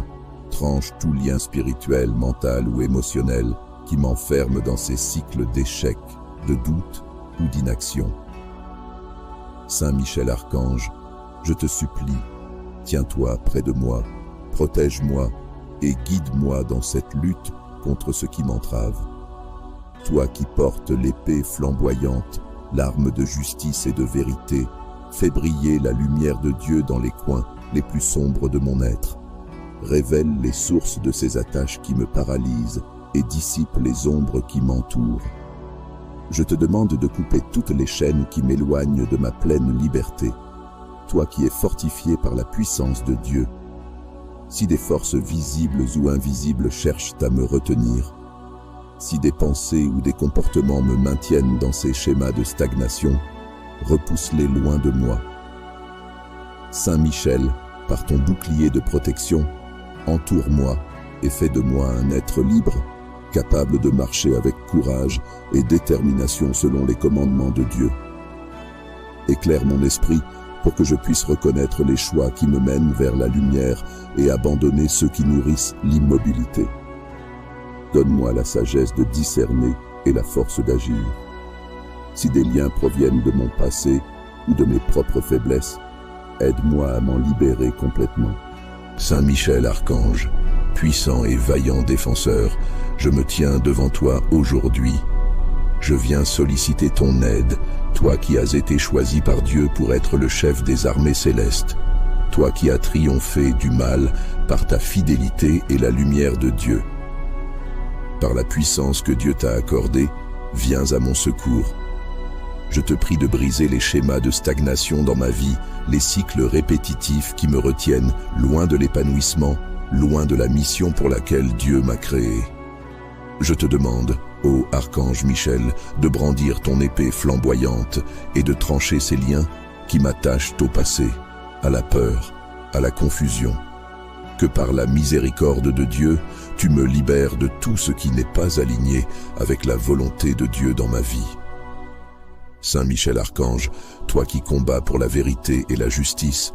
tranche tout lien spirituel, mental ou émotionnel qui m'enferme dans ces cycles d'échecs, de doute ou d'inaction. Saint Michel Archange, je te supplie, tiens-toi près de moi, protège-moi et guide-moi dans cette lutte contre ce qui m'entrave. Toi qui portes l'épée flamboyante, l'arme de justice et de vérité, fais briller la lumière de Dieu dans les coins les plus sombres de mon être. Révèle les sources de ces attaches qui me paralysent et dissipe les ombres qui m'entourent. Je te demande de couper toutes les chaînes qui m'éloignent de ma pleine liberté, toi qui es fortifié par la puissance de Dieu. Si des forces visibles ou invisibles cherchent à me retenir, si des pensées ou des comportements me maintiennent dans ces schémas de stagnation, repousse-les loin de moi. Saint Michel, par ton bouclier de protection, entoure-moi et fais de moi un être libre, capable de marcher avec courage et détermination selon les commandements de Dieu. Éclaire mon esprit pour que je puisse reconnaître les choix qui me mènent vers la lumière et abandonner ceux qui nourrissent l'immobilité. Donne-moi la sagesse de discerner et la force d'agir. Si des liens proviennent de mon passé ou de mes propres faiblesses, aide-moi à m'en libérer complètement. Saint Michel Archange, puissant et vaillant défenseur, je me tiens devant toi aujourd'hui. Je viens solliciter ton aide, toi qui as été choisi par Dieu pour être le chef des armées célestes, toi qui as triomphé du mal par ta fidélité et la lumière de Dieu. Par la puissance que Dieu t'a accordée, viens à mon secours. Je te prie de briser les schémas de stagnation dans ma vie, les cycles répétitifs qui me retiennent loin de l'épanouissement, loin de la mission pour laquelle Dieu m'a créé. Je te demande, ô Archange Michel, de brandir ton épée flamboyante et de trancher ces liens qui m'attachent au passé, à la peur, à la confusion. Que par la miséricorde de Dieu, tu me libères de tout ce qui n'est pas aligné avec la volonté de Dieu dans ma vie. Saint Michel Archange, toi qui combats pour la vérité et la justice,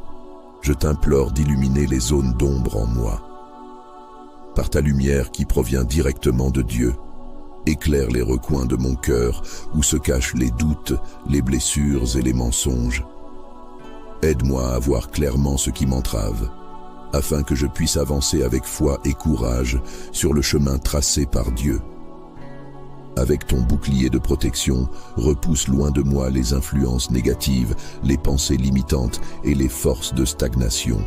je t'implore d'illuminer les zones d'ombre en moi. Par ta lumière qui provient directement de Dieu, éclaire les recoins de mon cœur où se cachent les doutes, les blessures et les mensonges. Aide-moi à voir clairement ce qui m'entrave, afin que je puisse avancer avec foi et courage sur le chemin tracé par Dieu. Avec ton bouclier de protection, repousse loin de moi les influences négatives, les pensées limitantes et les forces de stagnation.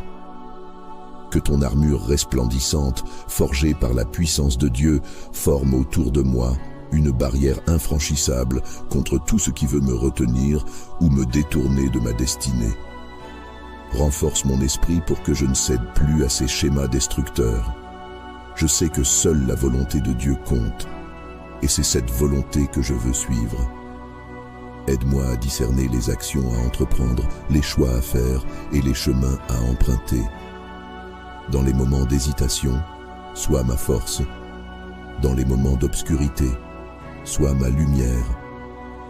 Que ton armure resplendissante, forgée par la puissance de Dieu, forme autour de moi une barrière infranchissable contre tout ce qui veut me retenir ou me détourner de ma destinée. Renforce mon esprit pour que je ne cède plus à ces schémas destructeurs. Je sais que seule la volonté de Dieu compte, et c'est cette volonté que je veux suivre. Aide-moi à discerner les actions à entreprendre, les choix à faire et les chemins à emprunter. Dans les moments d'hésitation, sois ma force. Dans les moments d'obscurité, sois ma lumière.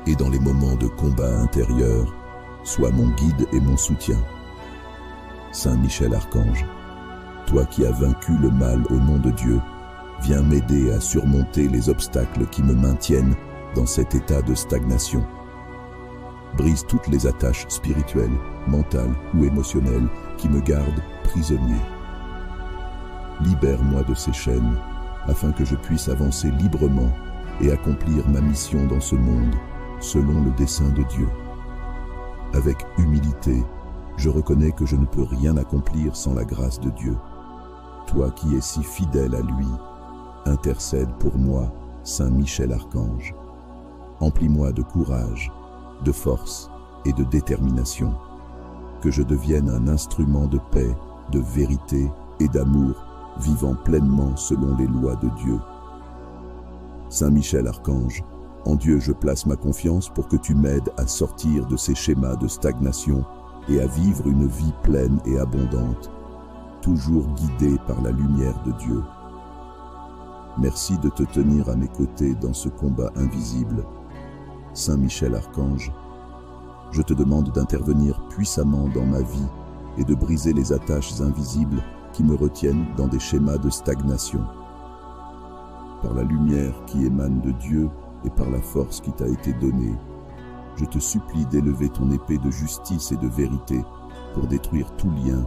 Et dans les moments de combat intérieur, sois mon guide et mon soutien. Saint Michel Archange, toi qui as vaincu le mal au nom de Dieu, viens m'aider à surmonter les obstacles qui me maintiennent dans cet état de stagnation. Brise toutes les attaches spirituelles, mentales ou émotionnelles qui me gardent prisonnier. Libère-moi de ces chaînes, afin que je puisse avancer librement et accomplir ma mission dans ce monde, selon le dessein de Dieu. Avec humilité, je reconnais que je ne peux rien accomplir sans la grâce de Dieu. Toi qui es si fidèle à lui, intercède pour moi, Saint Michel Archange. Emplis-moi de courage, de force et de détermination. Que je devienne un instrument de paix, de vérité et d'amour, vivant pleinement selon les lois de Dieu. Saint Michel Archange, en Dieu je place ma confiance pour que tu m'aides à sortir de ces schémas de stagnation et à vivre une vie pleine et abondante. toujours guidé par la lumière de Dieu. Merci de te tenir à mes côtés dans ce combat invisible. Saint Michel Archange, je te demande d'intervenir puissamment dans ma vie et de briser les attaches invisibles qui me retiennent dans des schémas de stagnation. Par la lumière qui émane de Dieu et par la force qui t'a été donnée, je te supplie d'élever ton épée de justice et de vérité pour détruire tout lien,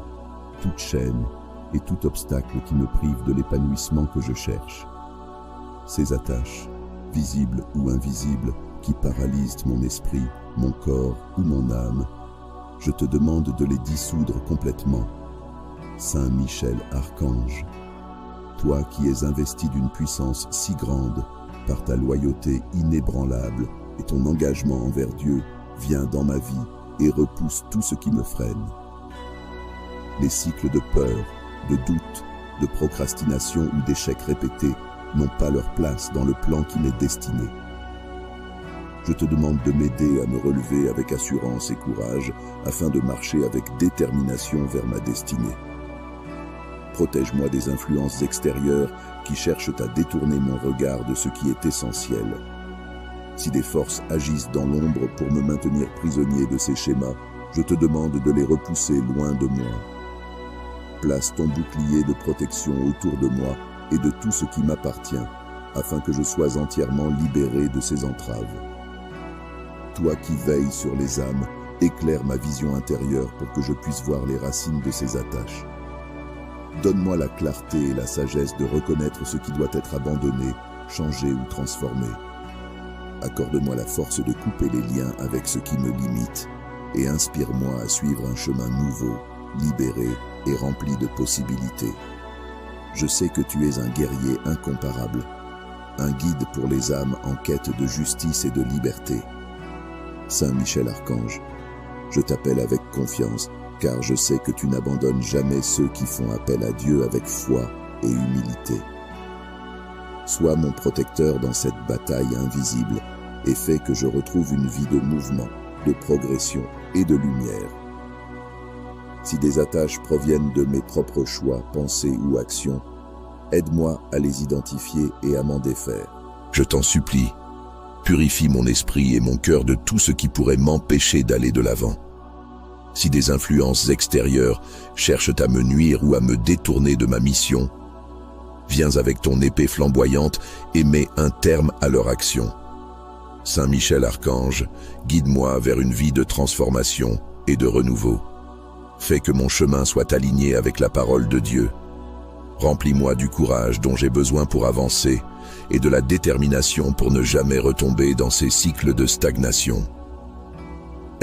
toute chaîne et tout obstacle qui me prive de l'épanouissement que je cherche. Ces attaches, visibles ou invisibles, qui paralysent mon esprit, mon corps ou mon âme, je te demande de les dissoudre complètement. Saint Michel Archange, toi qui es investi d'une puissance si grande, par ta loyauté inébranlable et ton engagement envers Dieu, viens dans ma vie et repousse tout ce qui me freine. Les cycles de peur, de doute, de procrastination ou d'échecs répétés n'ont pas leur place dans le plan qui m'est destiné. Je te demande de m'aider à me relever avec assurance et courage afin de marcher avec détermination vers ma destinée. Protège-moi des influences extérieures qui cherchent à détourner mon regard de ce qui est essentiel. Si des forces agissent dans l'ombre pour me maintenir prisonnier de ces schémas, je te demande de les repousser loin de moi. Place ton bouclier de protection autour de moi et de tout ce qui m'appartient, afin que je sois entièrement libéré de ces entraves. Toi qui veilles sur les âmes, éclaire ma vision intérieure pour que je puisse voir les racines de ces attaches. Donne-moi la clarté et la sagesse de reconnaître ce qui doit être abandonné, changé ou transformé. Accorde-moi la force de couper les liens avec ce qui me limite et inspire-moi à suivre un chemin nouveau, libéré et rempli de possibilités. Je sais que tu es un guerrier incomparable, un guide pour les âmes en quête de justice et de liberté. Saint Michel Archange, je t'appelle avec confiance, car je sais que tu n'abandonnes jamais ceux qui font appel à Dieu avec foi et humilité. Sois mon protecteur dans cette bataille invisible et fais que je retrouve une vie de mouvement, de progression et de lumière. Si des attaches proviennent de mes propres choix, pensées ou actions, aide-moi à les identifier et à m'en défaire. Je t'en supplie, purifie mon esprit et mon cœur de tout ce qui pourrait m'empêcher d'aller de l'avant. Si des influences extérieures cherchent à me nuire ou à me détourner de ma mission, viens avec ton épée flamboyante et mets un terme à leur action. Saint Michel Archange, guide-moi vers une vie de transformation et de renouveau. Fais que mon chemin soit aligné avec la parole de Dieu. Remplis-moi du courage dont j'ai besoin pour avancer et de la détermination pour ne jamais retomber dans ces cycles de stagnation.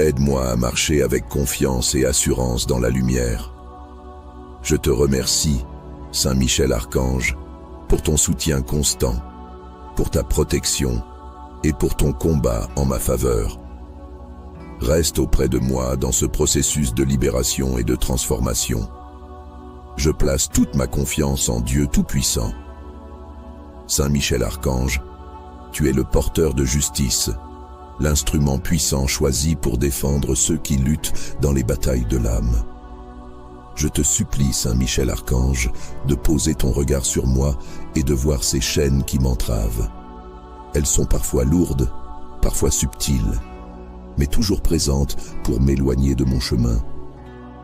Aide-moi à marcher avec confiance et assurance dans la lumière. Je te remercie, Saint Michel Archange, pour ton soutien constant, pour ta protection et pour ton combat en ma faveur. Reste auprès de moi dans ce processus de libération et de transformation. Je place toute ma confiance en Dieu Tout-Puissant. Saint Michel Archange, tu es le porteur de justice, l'instrument puissant choisi pour défendre ceux qui luttent dans les batailles de l'âme. Je te supplie, Saint Michel Archange, de poser ton regard sur moi et de voir ces chaînes qui m'entravent. Elles sont parfois lourdes, parfois subtiles, mais toujours présentes pour m'éloigner de mon chemin.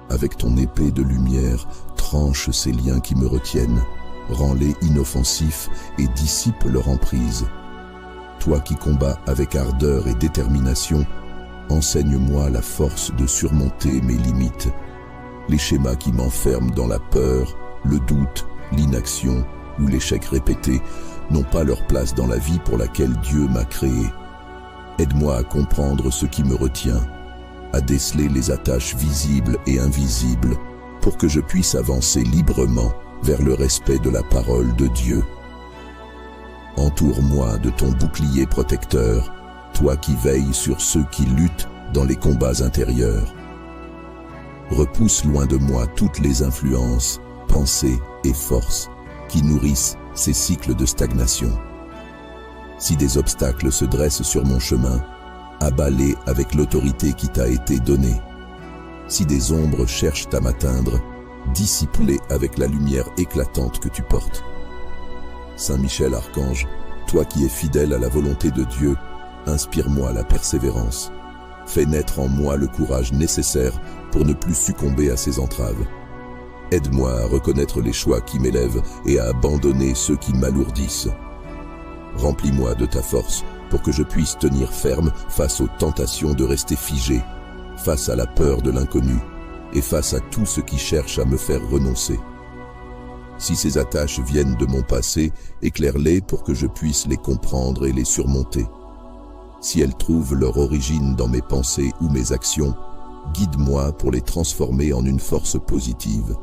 Avec ton épée de lumière, tranche ces liens qui me retiennent, rends-les inoffensifs et dissipe leur emprise. Toi qui combats avec ardeur et détermination, enseigne-moi la force de surmonter mes limites. Les schémas qui m'enferment dans la peur, le doute, l'inaction ou l'échec répété n'ont pas leur place dans la vie pour laquelle Dieu m'a créé. Aide-moi à comprendre ce qui me retient, à déceler les attaches visibles et invisibles pour que je puisse avancer librement vers le respect de la parole de Dieu. Entoure-moi de ton bouclier protecteur, toi qui veilles sur ceux qui luttent dans les combats intérieurs. Repousse loin de moi toutes les influences, pensées et forces qui nourrissent ces cycles de stagnation. Si des obstacles se dressent sur mon chemin, abats-les avec l'autorité qui t'a été donnée. Si des ombres cherchent à m'atteindre, dissipe-les avec la lumière éclatante que tu portes. Saint Michel Archange, toi qui es fidèle à la volonté de Dieu, inspire-moi la persévérance. Fais naître en moi le courage nécessaire pour ne plus succomber à ces entraves. Aide-moi à reconnaître les choix qui m'élèvent et à abandonner ceux qui m'alourdissent. Remplis-moi de ta force pour que je puisse tenir ferme face aux tentations de rester figé, face à la peur de l'inconnu et face à tout ce qui cherche à me faire renoncer. Si ces attaches viennent de mon passé, éclaire-les pour que je puisse les comprendre et les surmonter. Si elles trouvent leur origine dans mes pensées ou mes actions, guide-moi pour les transformer en une force positive.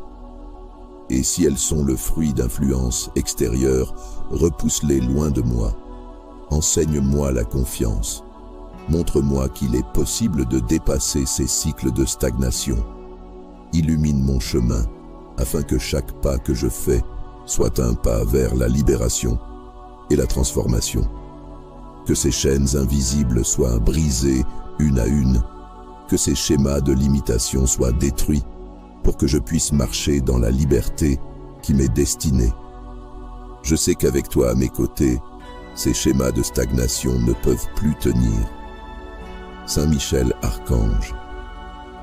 Et si elles sont le fruit d'influences extérieures, repousse-les loin de moi. Enseigne-moi la confiance. Montre-moi qu'il est possible de dépasser ces cycles de stagnation. Illumine mon chemin, afin que chaque pas que je fais soit un pas vers la libération et la transformation. Que ces chaînes invisibles soient brisées une à une, que ces schémas de limitation soient détruits pour que je puisse marcher dans la liberté qui m'est destinée. Je sais qu'avec toi à mes côtés, ces schémas de stagnation ne peuvent plus tenir. Saint Michel Archange,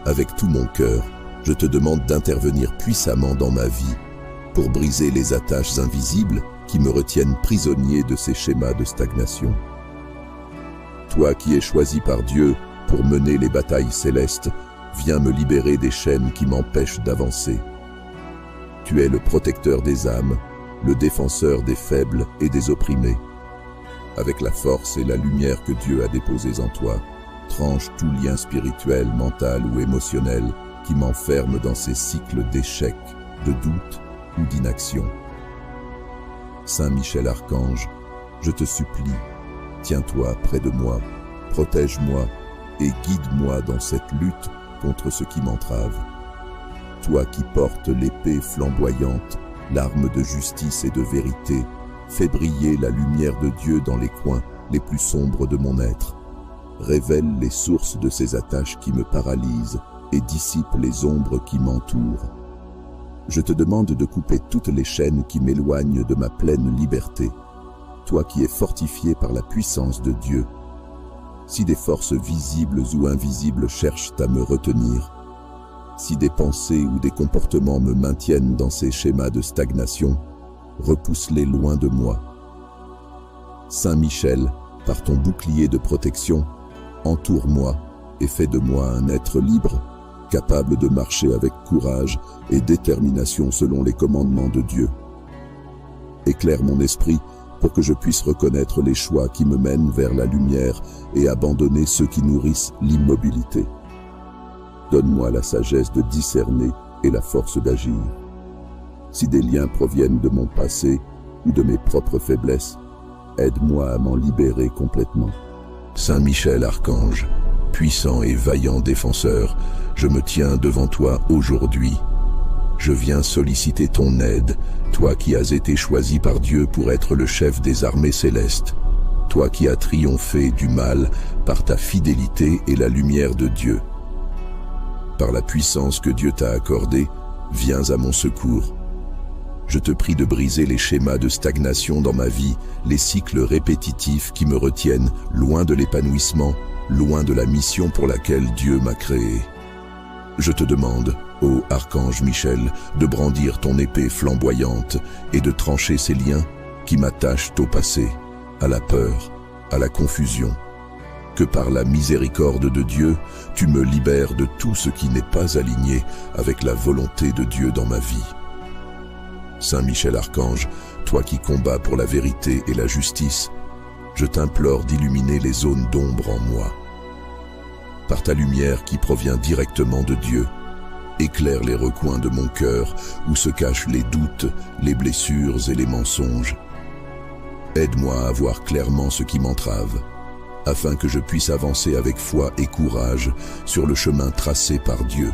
avec tout mon cœur, je te demande d'intervenir puissamment dans ma vie pour briser les attaches invisibles qui me retiennent prisonnier de ces schémas de stagnation. Toi qui es choisi par Dieu pour mener les batailles célestes, viens me libérer des chaînes qui m'empêchent d'avancer. Tu es le protecteur des âmes, le défenseur des faibles et des opprimés. Avec la force et la lumière que Dieu a déposées en toi, tranche tout lien spirituel, mental ou émotionnel qui m'enferme dans ces cycles d'échecs, de doute ou d'inaction. Saint Michel Archange, je te supplie, tiens-toi près de moi, protège-moi et guide-moi dans cette lutte contre ce qui m'entrave. Toi qui portes l'épée flamboyante, l'arme de justice et de vérité, fais briller la lumière de Dieu dans les coins les plus sombres de mon être. Révèle les sources de ces attaches qui me paralysent et dissipe les ombres qui m'entourent. Je te demande de couper toutes les chaînes qui m'éloignent de ma pleine liberté, toi qui es fortifié par la puissance de Dieu. Si des forces visibles ou invisibles cherchent à me retenir, si des pensées ou des comportements me maintiennent dans ces schémas de stagnation, repousse-les loin de moi. Saint Michel, par ton bouclier de protection, entoure-moi et fais de moi un être libre, capable de marcher avec courage et détermination selon les commandements de Dieu. Éclaire mon esprit pour que je puisse reconnaître les choix qui me mènent vers la lumière et abandonner ceux qui nourrissent l'immobilité. Donne-moi la sagesse de discerner et la force d'agir. Si des liens proviennent de mon passé ou de mes propres faiblesses, aide-moi à m'en libérer complètement. Saint Michel Archange, puissant et vaillant défenseur, je me tiens devant toi aujourd'hui. Je viens solliciter ton aide, toi qui as été choisi par Dieu pour être le chef des armées célestes. Toi qui as triomphé du mal par ta fidélité et la lumière de Dieu. Par la puissance que Dieu t'a accordée, viens à mon secours. Je te prie de briser les schémas de stagnation dans ma vie, les cycles répétitifs qui me retiennent loin de l'épanouissement, loin de la mission pour laquelle Dieu m'a créé. Je te demande, ô Archange Michel, de brandir ton épée flamboyante et de trancher ces liens qui m'attachent au passé, à la peur, à la confusion. Que par la miséricorde de Dieu, tu me libères de tout ce qui n'est pas aligné avec la volonté de Dieu dans ma vie. Saint Michel Archange, toi qui combats pour la vérité et la justice, je t'implore d'illuminer les zones d'ombre en moi. Par ta lumière qui provient directement de Dieu, éclaire les recoins de mon cœur où se cachent les doutes, les blessures et les mensonges. Aide-moi à voir clairement ce qui m'entrave, afin que je puisse avancer avec foi et courage sur le chemin tracé par Dieu.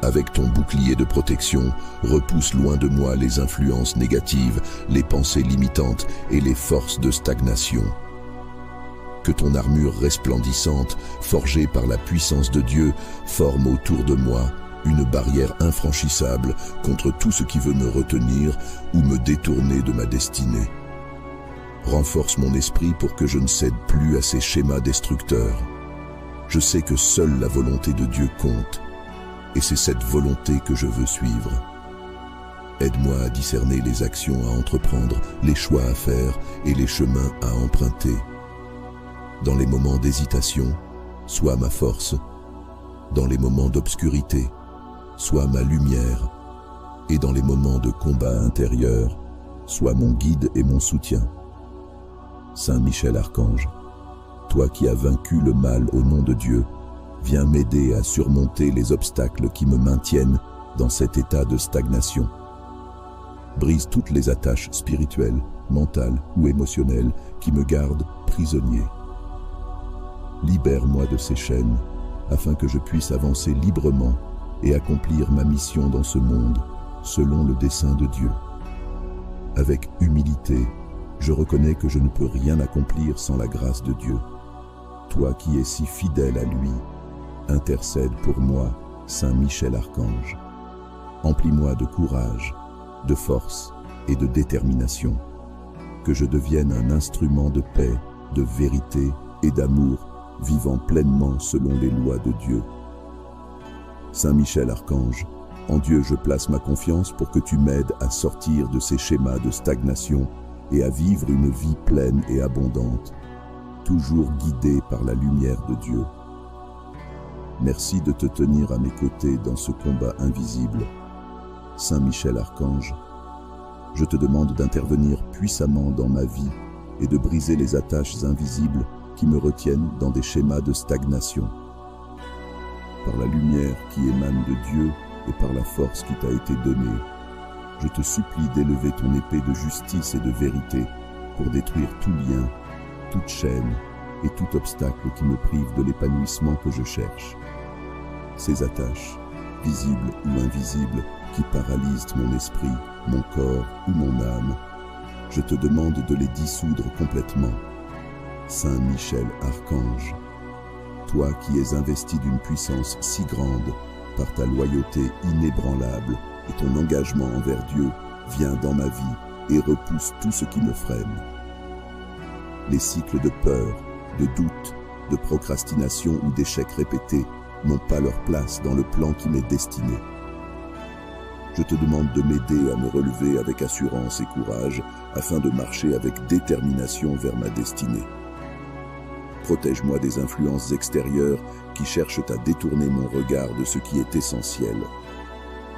Avec ton bouclier de protection, repousse loin de moi les influences négatives, les pensées limitantes et les forces de stagnation. Que ton armure resplendissante, forgée par la puissance de Dieu, forme autour de moi une barrière infranchissable contre tout ce qui veut me retenir ou me détourner de ma destinée. Renforce mon esprit pour que je ne cède plus à ces schémas destructeurs. Je sais que seule la volonté de Dieu compte, et c'est cette volonté que je veux suivre. Aide-moi à discerner les actions à entreprendre, les choix à faire et les chemins à emprunter. Dans les moments d'hésitation, sois ma force. Dans les moments d'obscurité, sois ma lumière. Et dans les moments de combat intérieur, sois mon guide et mon soutien. Saint Michel Archange, toi qui as vaincu le mal au nom de Dieu, viens m'aider à surmonter les obstacles qui me maintiennent dans cet état de stagnation. Brise toutes les attaches spirituelles, mentales ou émotionnelles qui me gardent prisonnier. Libère-moi de ces chaînes afin que je puisse avancer librement et accomplir ma mission dans ce monde selon le dessein de Dieu. Avec humilité, je reconnais que je ne peux rien accomplir sans la grâce de Dieu. Toi qui es si fidèle à lui, intercède pour moi, Saint Michel Archange. Emplis-moi de courage, de force et de détermination. Que je devienne un instrument de paix, de vérité et d'amour, vivant pleinement selon les lois de Dieu. Saint Michel Archange, en Dieu je place ma confiance pour que tu m'aides à sortir de ces schémas de stagnation et à vivre une vie pleine et abondante, toujours guidée par la lumière de Dieu. Merci de te tenir à mes côtés dans ce combat invisible. Saint Michel Archange, je te demande d'intervenir puissamment dans ma vie et de briser les attaches invisibles qui me retiennent dans des schémas de stagnation. Par la lumière qui émane de Dieu et par la force qui t'a été donnée, je te supplie d'élever ton épée de justice et de vérité pour détruire tout lien, toute chaîne et tout obstacle qui me prive de l'épanouissement que je cherche. Ces attaches, visibles ou invisibles, qui paralysent mon esprit, mon corps ou mon âme, je te demande de les dissoudre complètement. Saint Michel Archange, toi qui es investi d'une puissance si grande par ta loyauté inébranlable et ton engagement envers Dieu, viens dans ma vie et repousse tout ce qui me freine. Les cycles de peur, de doute, de procrastination ou d'échecs répétés n'ont pas leur place dans le plan qui m'est destiné. Je te demande de m'aider à me relever avec assurance et courage afin de marcher avec détermination vers ma destinée. Protège-moi des influences extérieures qui cherchent à détourner mon regard de ce qui est essentiel.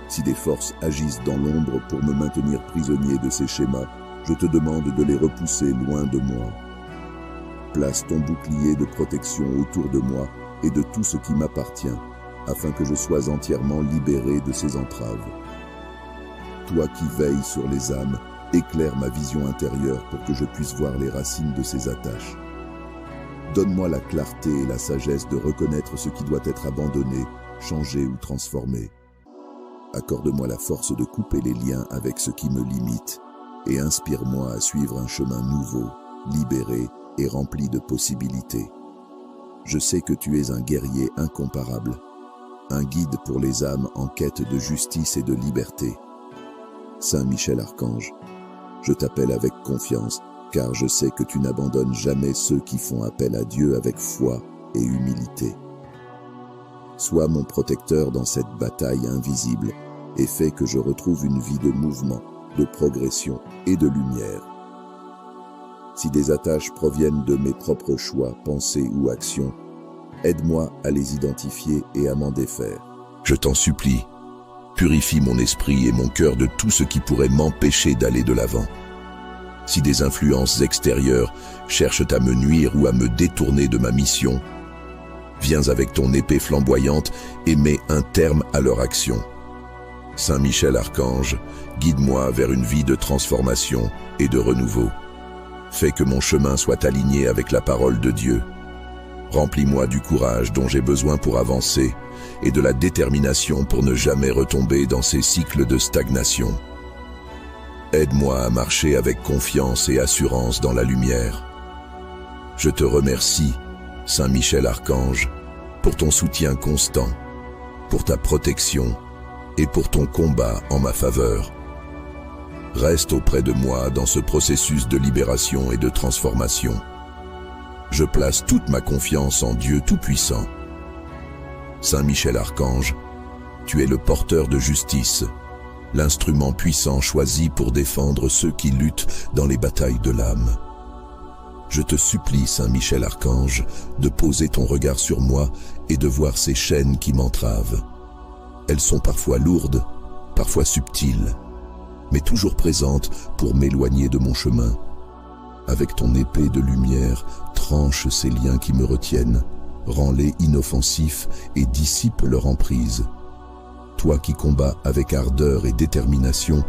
Si des forces agissent dans l'ombre pour me maintenir prisonnier de ces schémas, je te demande de les repousser loin de moi. Place ton bouclier de protection autour de moi et de tout ce qui m'appartient, afin que je sois entièrement libéré de ces entraves. Toi qui veilles sur les âmes, éclaire ma vision intérieure pour que je puisse voir les racines de ces attaches. Donne-moi la clarté et la sagesse de reconnaître ce qui doit être abandonné, changé ou transformé. Accorde-moi la force de couper les liens avec ce qui me limite et inspire-moi à suivre un chemin nouveau, libéré et rempli de possibilités. Je sais que tu es un guerrier incomparable, un guide pour les âmes en quête de justice et de liberté. Saint Michel Archange, je t'appelle avec confiance, car je sais que tu n'abandonnes jamais ceux qui font appel à Dieu avec foi et humilité. Sois mon protecteur dans cette bataille invisible et fais que je retrouve une vie de mouvement, de progression et de lumière. Si des attaches proviennent de mes propres choix, pensées ou actions, aide-moi à les identifier et à m'en défaire. Je t'en supplie, purifie mon esprit et mon cœur de tout ce qui pourrait m'empêcher d'aller de l'avant. Si des influences extérieures cherchent à me nuire ou à me détourner de ma mission, viens avec ton épée flamboyante et mets un terme à leur action. Saint Michel Archange, guide-moi vers une vie de transformation et de renouveau. Fais que mon chemin soit aligné avec la parole de Dieu. Remplis-moi du courage dont j'ai besoin pour avancer et de la détermination pour ne jamais retomber dans ces cycles de stagnation. Aide-moi à marcher avec confiance et assurance dans la lumière. Je te remercie, Saint Michel Archange, pour ton soutien constant, pour ta protection et pour ton combat en ma faveur. Reste auprès de moi dans ce processus de libération et de transformation. Je place toute ma confiance en Dieu Tout-Puissant. Saint Michel Archange, tu es le porteur de justice, l'instrument puissant choisi pour défendre ceux qui luttent dans les batailles de l'âme. Je te supplie, Saint Michel Archange, de poser ton regard sur moi et de voir ces chaînes qui m'entravent. Elles sont parfois lourdes, parfois subtiles, mais toujours présentes pour m'éloigner de mon chemin. Avec ton épée de lumière, tranche ces liens qui me retiennent, rends-les inoffensifs et dissipe leur emprise. Toi qui combats avec ardeur et détermination,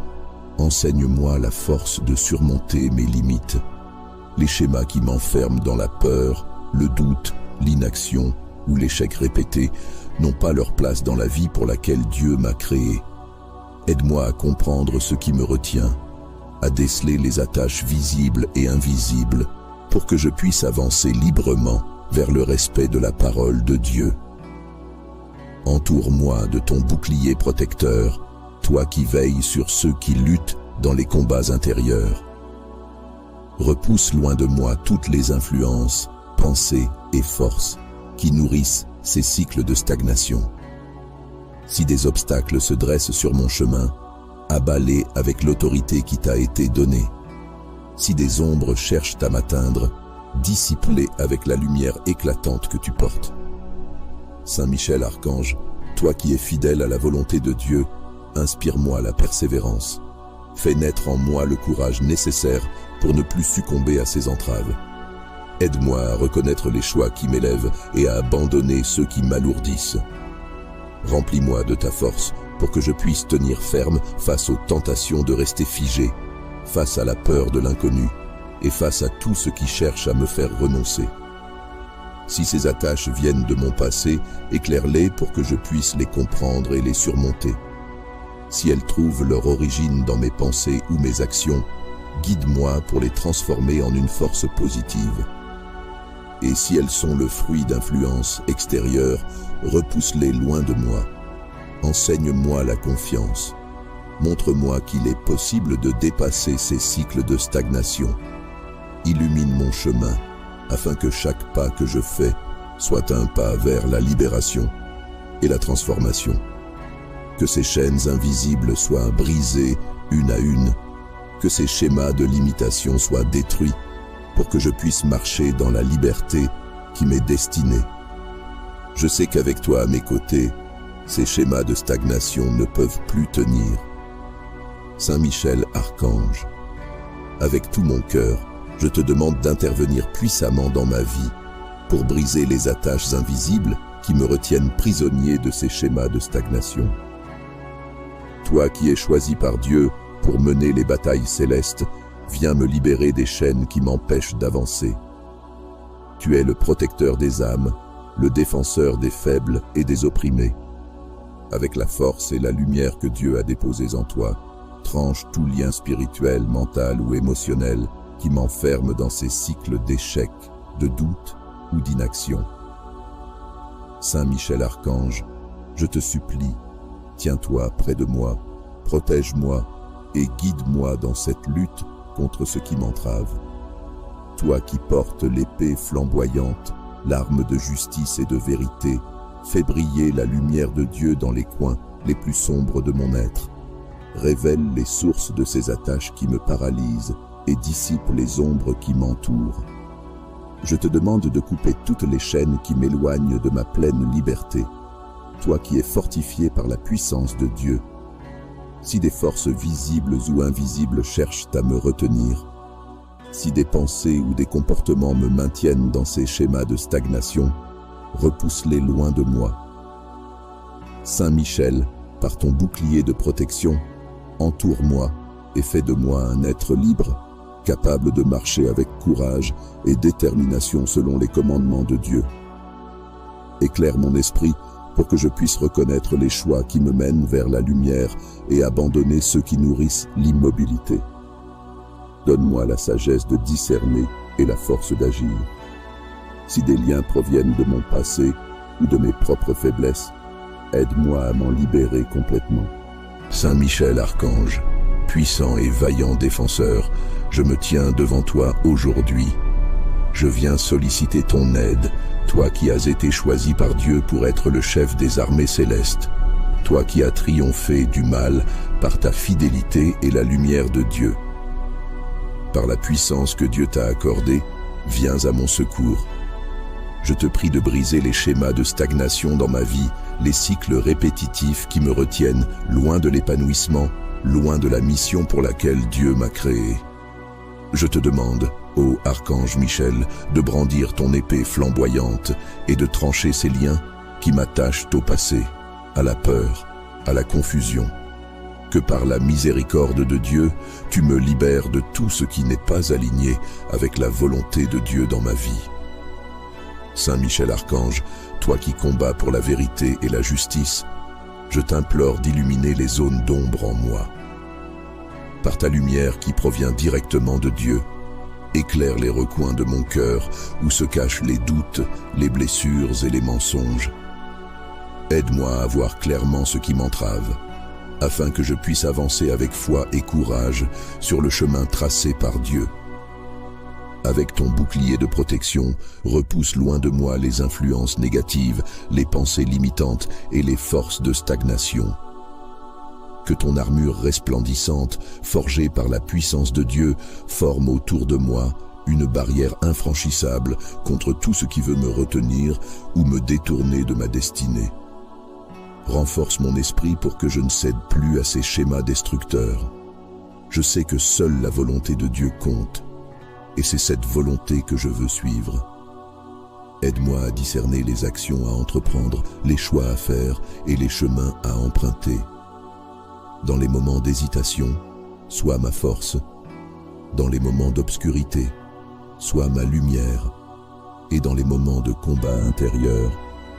enseigne-moi la force de surmonter mes limites. Les schémas qui m'enferment dans la peur, le doute, l'inaction ou l'échec répété n'ont pas leur place dans la vie pour laquelle Dieu m'a créé. Aide-moi à comprendre ce qui me retient, à déceler les attaches visibles et invisibles pour que je puisse avancer librement vers le respect de la parole de Dieu. Entoure-moi de ton bouclier protecteur, toi qui veilles sur ceux qui luttent dans les combats intérieurs. Repousse loin de moi toutes les influences, pensées et forces qui nourrissent ces cycles de stagnation. Si des obstacles se dressent sur mon chemin, abats-les avec l'autorité qui t'a été donnée. Si des ombres cherchent à m'atteindre, dissipe-les avec la lumière éclatante que tu portes. Saint Michel Archange, toi qui es fidèle à la volonté de Dieu, inspire-moi la persévérance. Fais naître en moi le courage nécessaire pour ne plus succomber à ces entraves. Aide-moi à reconnaître les choix qui m'élèvent et à abandonner ceux qui m'alourdissent. Remplis-moi de ta force pour que je puisse tenir ferme face aux tentations de rester figé, face à la peur de l'inconnu et face à tout ce qui cherche à me faire renoncer. Si ces attaches viennent de mon passé, éclaire-les pour que je puisse les comprendre et les surmonter. Si elles trouvent leur origine dans mes pensées ou mes actions, guide-moi pour les transformer en une force positive. Et si elles sont le fruit d'influences extérieures, repousse-les loin de moi. Enseigne-moi la confiance. Montre-moi qu'il est possible de dépasser ces cycles de stagnation. Illumine mon chemin, afin que chaque pas que je fais soit un pas vers la libération et la transformation. Que ces chaînes invisibles soient brisées une à une, que ces schémas de limitation soient détruits pour que je puisse marcher dans la liberté qui m'est destinée. Je sais qu'avec toi à mes côtés, ces schémas de stagnation ne peuvent plus tenir. Saint Michel Archange, avec tout mon cœur, je te demande d'intervenir puissamment dans ma vie pour briser les attaches invisibles qui me retiennent prisonnier de ces schémas de stagnation. Toi qui es choisi par Dieu pour mener les batailles célestes, viens me libérer des chaînes qui m'empêchent d'avancer. Tu es le protecteur des âmes, le défenseur des faibles et des opprimés. Avec la force et la lumière que Dieu a déposées en toi, tranche tout lien spirituel, mental ou émotionnel qui m'enferme dans ces cycles d'échecs, de doute ou d'inaction. Saint Michel Archange, je te supplie, tiens-toi près de moi, protège-moi et guide-moi dans cette lutte contre ce qui m'entrave. Toi qui portes l'épée flamboyante, l'arme de justice et de vérité, fais briller la lumière de Dieu dans les coins les plus sombres de mon être. Révèle les sources de ces attaches qui me paralysent et dissipe les ombres qui m'entourent. Je te demande de couper toutes les chaînes qui m'éloignent de ma pleine liberté, toi qui es fortifié par la puissance de Dieu. Si des forces visibles ou invisibles cherchent à me retenir, si des pensées ou des comportements me maintiennent dans ces schémas de stagnation, repousse-les loin de moi. Saint Michel, par ton bouclier de protection, entoure-moi et fais de moi un être libre, capable de marcher avec courage et détermination selon les commandements de Dieu. Éclaire mon esprit pour que je puisse reconnaître les choix qui me mènent vers la lumière et abandonner ceux qui nourrissent l'immobilité. Donne-moi la sagesse de discerner et la force d'agir. Si des liens proviennent de mon passé ou de mes propres faiblesses, aide-moi à m'en libérer complètement. Saint Michel Archange, puissant et vaillant défenseur, je me tiens devant toi aujourd'hui. Je viens solliciter ton aide, toi qui as été choisi par Dieu pour être le chef des armées célestes. Toi qui as triomphé du mal par ta fidélité et la lumière de Dieu. Par la puissance que Dieu t'a accordée, viens à mon secours. Je te prie de briser les schémas de stagnation dans ma vie, les cycles répétitifs qui me retiennent loin de l'épanouissement, loin de la mission pour laquelle Dieu m'a créé. Je te demande, ô Archange Michel, de brandir ton épée flamboyante et de trancher ces liens qui m'attachent au passé, à la peur, à la confusion. Que par la miséricorde de Dieu, tu me libères de tout ce qui n'est pas aligné avec la volonté de Dieu dans ma vie. Saint Michel Archange, toi qui combats pour la vérité et la justice, je t'implore d'illuminer les zones d'ombre en moi. Par ta lumière qui provient directement de Dieu, éclaire les recoins de mon cœur où se cachent les doutes, les blessures et les mensonges. Aide-moi à voir clairement ce qui m'entrave, afin que je puisse avancer avec foi et courage sur le chemin tracé par Dieu. Avec ton bouclier de protection, repousse loin de moi les influences négatives, les pensées limitantes et les forces de stagnation. Que ton armure resplendissante, forgée par la puissance de Dieu, forme autour de moi une barrière infranchissable contre tout ce qui veut me retenir ou me détourner de ma destinée. Renforce mon esprit pour que je ne cède plus à ces schémas destructeurs. Je sais que seule la volonté de Dieu compte, et c'est cette volonté que je veux suivre. Aide-moi à discerner les actions à entreprendre, les choix à faire et les chemins à emprunter. Dans les moments d'hésitation, sois ma force. Dans les moments d'obscurité, sois ma lumière. Et dans les moments de combat intérieur,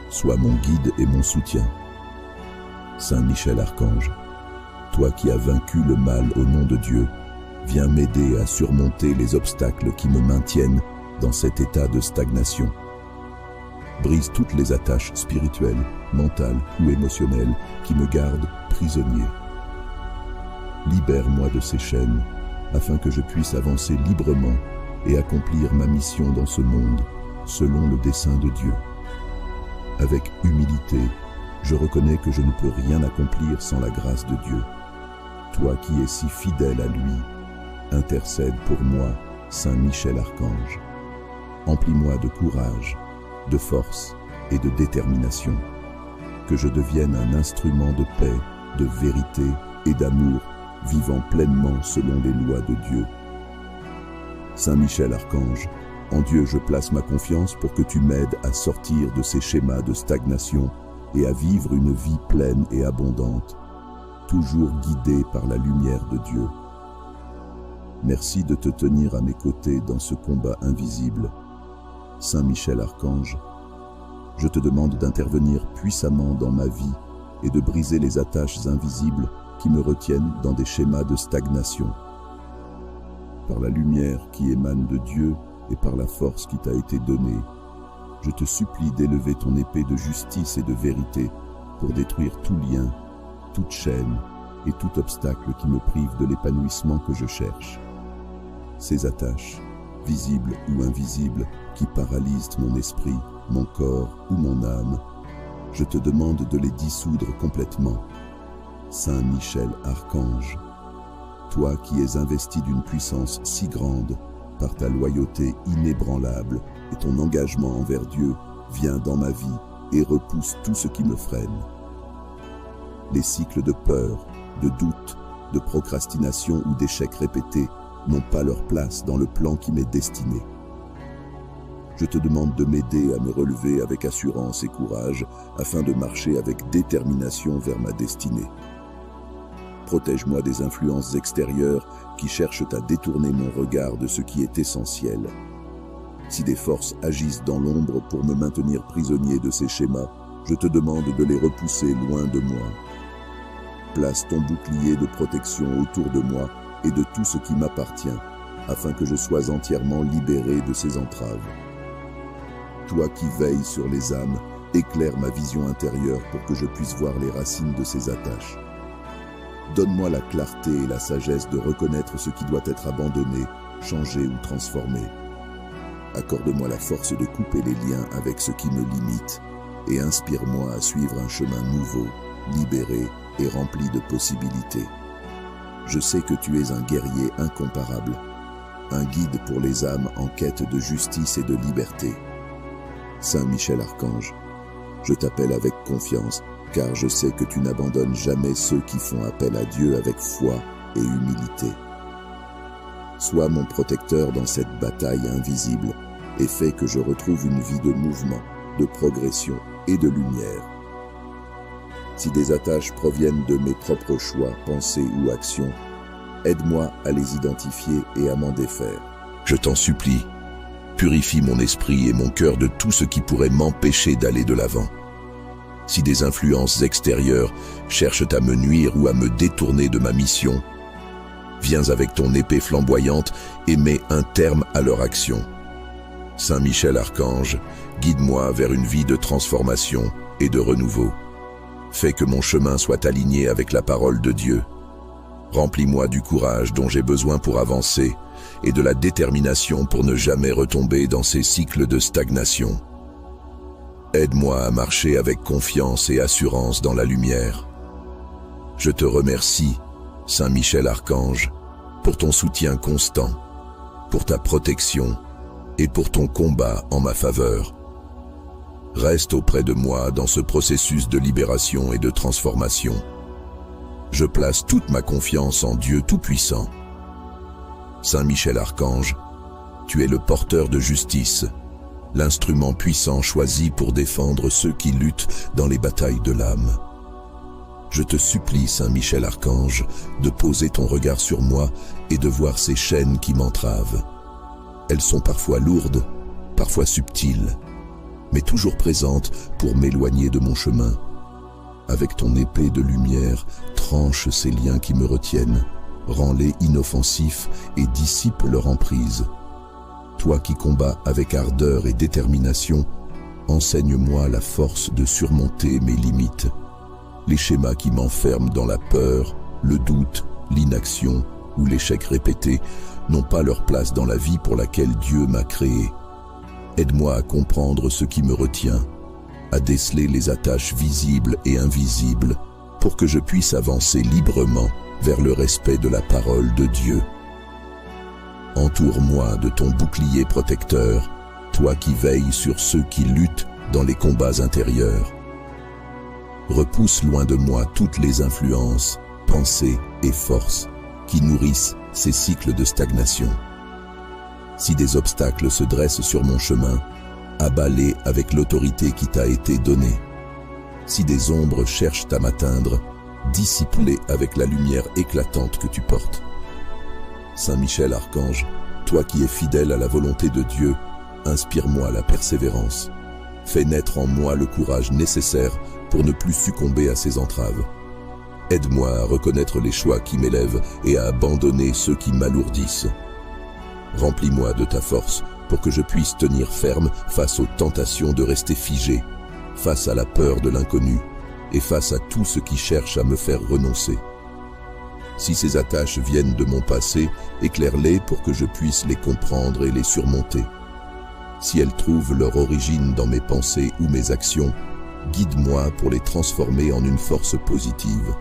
sois mon guide et mon soutien. Saint Michel Archange, toi qui as vaincu le mal au nom de Dieu, viens m'aider à surmonter les obstacles qui me maintiennent dans cet état de stagnation. Brise toutes les attaches spirituelles, mentales ou émotionnelles qui me gardent prisonnier. Libère-moi de ces chaînes, afin que je puisse avancer librement et accomplir ma mission dans ce monde, selon le dessein de Dieu. Avec humilité, je reconnais que je ne peux rien accomplir sans la grâce de Dieu. Toi qui es si fidèle à lui, intercède pour moi, Saint Michel Archange. Emplis-moi de courage, de force et de détermination. Que je devienne un instrument de paix, de vérité et d'amour, vivant pleinement selon les lois de Dieu. Saint Michel Archange, en Dieu je place ma confiance pour que tu m'aides à sortir de ces schémas de stagnation et à vivre une vie pleine et abondante, toujours guidée par la lumière de Dieu. Merci de te tenir à mes côtés dans ce combat invisible. Saint Michel Archange, je te demande d'intervenir puissamment dans ma vie et de briser les attaches invisibles qui me retiennent dans des schémas de stagnation. Par la lumière qui émane de Dieu et par la force qui t'a été donnée, je te supplie d'élever ton épée de justice et de vérité pour détruire tout lien, toute chaîne et tout obstacle qui me prive de l'épanouissement que je cherche. Ces attaches, visibles ou invisibles, qui paralysent mon esprit, mon corps ou mon âme, je te demande de les dissoudre complètement. Saint Michel Archange, toi qui es investi d'une puissance si grande, par ta loyauté inébranlable et ton engagement envers Dieu, viens dans ma vie et repousse tout ce qui me freine. Les cycles de peur, de doute, de procrastination ou d'échecs répétés n'ont pas leur place dans le plan qui m'est destiné. Je te demande de m'aider à me relever avec assurance et courage afin de marcher avec détermination vers ma destinée. Protège-moi des influences extérieures qui cherchent à détourner mon regard de ce qui est essentiel. Si des forces agissent dans l'ombre pour me maintenir prisonnier de ces schémas, je te demande de les repousser loin de moi. Place ton bouclier de protection autour de moi et de tout ce qui m'appartient, afin que je sois entièrement libéré de ces entraves. Toi qui veilles sur les âmes Éclaire ma vision intérieure pour que je puisse voir les racines de ces attaches. Donne-moi la clarté et la sagesse de reconnaître ce qui doit être abandonné, changé ou transformé. Accorde-moi la force de couper les liens avec ce qui me limite et inspire-moi à suivre un chemin nouveau, libéré et rempli de possibilités. Je sais que tu es un guerrier incomparable, un guide pour les âmes en quête de justice et de liberté. Saint Michel Archange, je t'appelle avec confiance, car je sais que tu n'abandonnes jamais ceux qui font appel à Dieu avec foi et humilité. Sois mon protecteur dans cette bataille invisible et fais que je retrouve une vie de mouvement, de progression et de lumière. Si des attaches proviennent de mes propres choix, pensées ou actions, aide-moi à les identifier et à m'en défaire. Je t'en supplie, purifie mon esprit et mon cœur de tout ce qui pourrait m'empêcher d'aller de l'avant. Si des influences extérieures cherchent à me nuire ou à me détourner de ma mission, viens avec ton épée flamboyante et mets un terme à leur action. Saint Michel Archange, guide-moi vers une vie de transformation et de renouveau. Fais que mon chemin soit aligné avec la parole de Dieu. Remplis-moi du courage dont j'ai besoin pour avancer et de la détermination pour ne jamais retomber dans ces cycles de stagnation. Aide-moi à marcher avec confiance et assurance dans la lumière. Je te remercie, Saint Michel Archange, pour ton soutien constant, pour ta protection et pour ton combat en ma faveur. Reste auprès de moi dans ce processus de libération et de transformation. Je place toute ma confiance en Dieu Tout-Puissant. Saint Michel Archange, tu es le porteur de justice, l'instrument puissant choisi pour défendre ceux qui luttent dans les batailles de l'âme. Je te supplie, Saint Michel Archange, de poser ton regard sur moi et de voir ces chaînes qui m'entravent. Elles sont parfois lourdes, parfois subtiles, mais toujours présentes pour m'éloigner de mon chemin. Avec ton épée de lumière, tranche ces liens qui me retiennent, rends-les inoffensifs et dissipe leur emprise. Toi qui combats avec ardeur et détermination, enseigne-moi la force de surmonter mes limites. Les schémas qui m'enferment dans la peur, le doute, l'inaction ou l'échec répété n'ont pas leur place dans la vie pour laquelle Dieu m'a créé. Aide-moi à comprendre ce qui me retient, à déceler les attaches visibles et invisibles pour que je puisse avancer librement vers le respect de la parole de Dieu. Entoure-moi de ton bouclier protecteur, toi qui veilles sur ceux qui luttent dans les combats intérieurs. Repousse loin de moi toutes les influences, pensées et forces qui nourrissent ces cycles de stagnation. Si des obstacles se dressent sur mon chemin, abats-les avec l'autorité qui t'a été donnée. Si des ombres cherchent à m'atteindre, dissipe-les avec la lumière éclatante que tu portes. Saint Michel Archange, toi qui es fidèle à la volonté de Dieu, inspire-moi la persévérance. Fais naître en moi le courage nécessaire pour ne plus succomber à ces entraves. Aide-moi à reconnaître les choix qui m'élèvent et à abandonner ceux qui m'alourdissent. Remplis-moi de ta force pour que je puisse tenir ferme face aux tentations de rester figé, face à la peur de l'inconnu et face à tout ce qui cherche à me faire renoncer. Si ces attaches viennent de mon passé, éclaire-les pour que je puisse les comprendre et les surmonter. Si elles trouvent leur origine dans mes pensées ou mes actions, guide-moi pour les transformer en une force positive.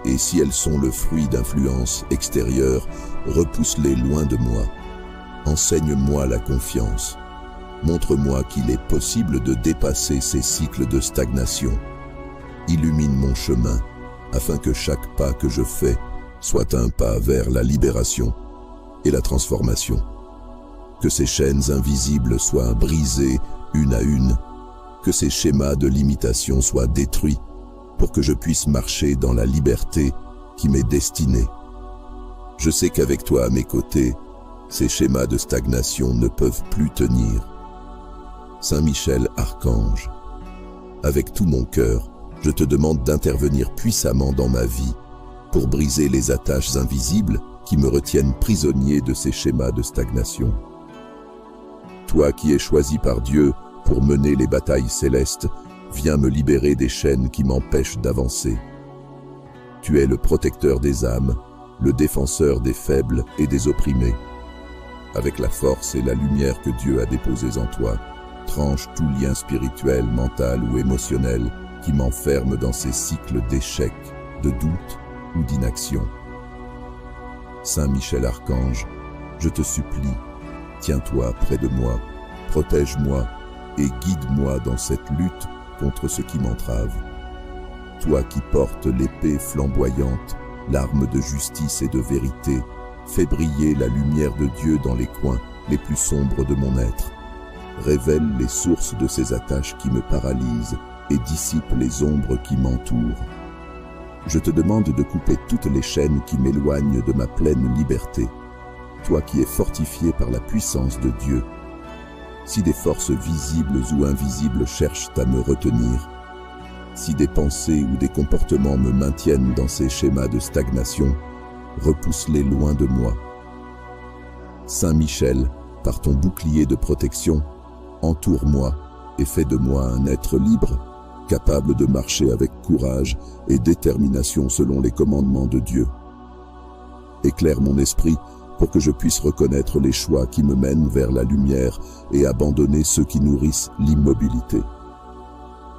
Et si elles sont le fruit d'influences extérieures, repousse-les loin de moi. Enseigne-moi la confiance. Montre-moi qu'il est possible de dépasser ces cycles de stagnation. Illumine mon chemin, afin que chaque pas que je fais soit un pas vers la libération et la transformation. Que ces chaînes invisibles soient brisées une à une, que ces schémas de limitation soient détruits pour que je puisse marcher dans la liberté qui m'est destinée. Je sais qu'avec toi à mes côtés, ces schémas de stagnation ne peuvent plus tenir. Saint Michel Archange, avec tout mon cœur, je te demande d'intervenir puissamment dans ma vie pour briser les attaches invisibles qui me retiennent prisonnier de ces schémas de stagnation. Toi qui es choisi par Dieu pour mener les batailles célestes, viens me libérer des chaînes qui m'empêchent d'avancer. Tu es le protecteur des âmes, le défenseur des faibles et des opprimés. Avec la force et la lumière que Dieu a déposées en toi, tranche tout lien spirituel, mental ou émotionnel qui m'enferme dans ces cycles d'échecs, de doute ou d'inaction. Saint Michel Archange, je te supplie, tiens-toi près de moi, protège-moi et guide-moi dans cette lutte contre ce qui m'entrave. Toi qui portes l'épée flamboyante, l'arme de justice et de vérité, fais briller la lumière de Dieu dans les coins les plus sombres de mon être. Révèle les sources de ces attaches qui me paralysent et dissipe les ombres qui m'entourent. Je te demande de couper toutes les chaînes qui m'éloignent de ma pleine liberté. Toi qui es fortifié par la puissance de Dieu. Si des forces visibles ou invisibles cherchent à me retenir, si des pensées ou des comportements me maintiennent dans ces schémas de stagnation, repousse-les loin de moi. Saint Michel, par ton bouclier de protection, entoure-moi et fais de moi un être libre, capable de marcher avec courage et détermination selon les commandements de Dieu. Éclaire mon esprit pour que je puisse reconnaître les choix qui me mènent vers la lumière et abandonner ceux qui nourrissent l'immobilité.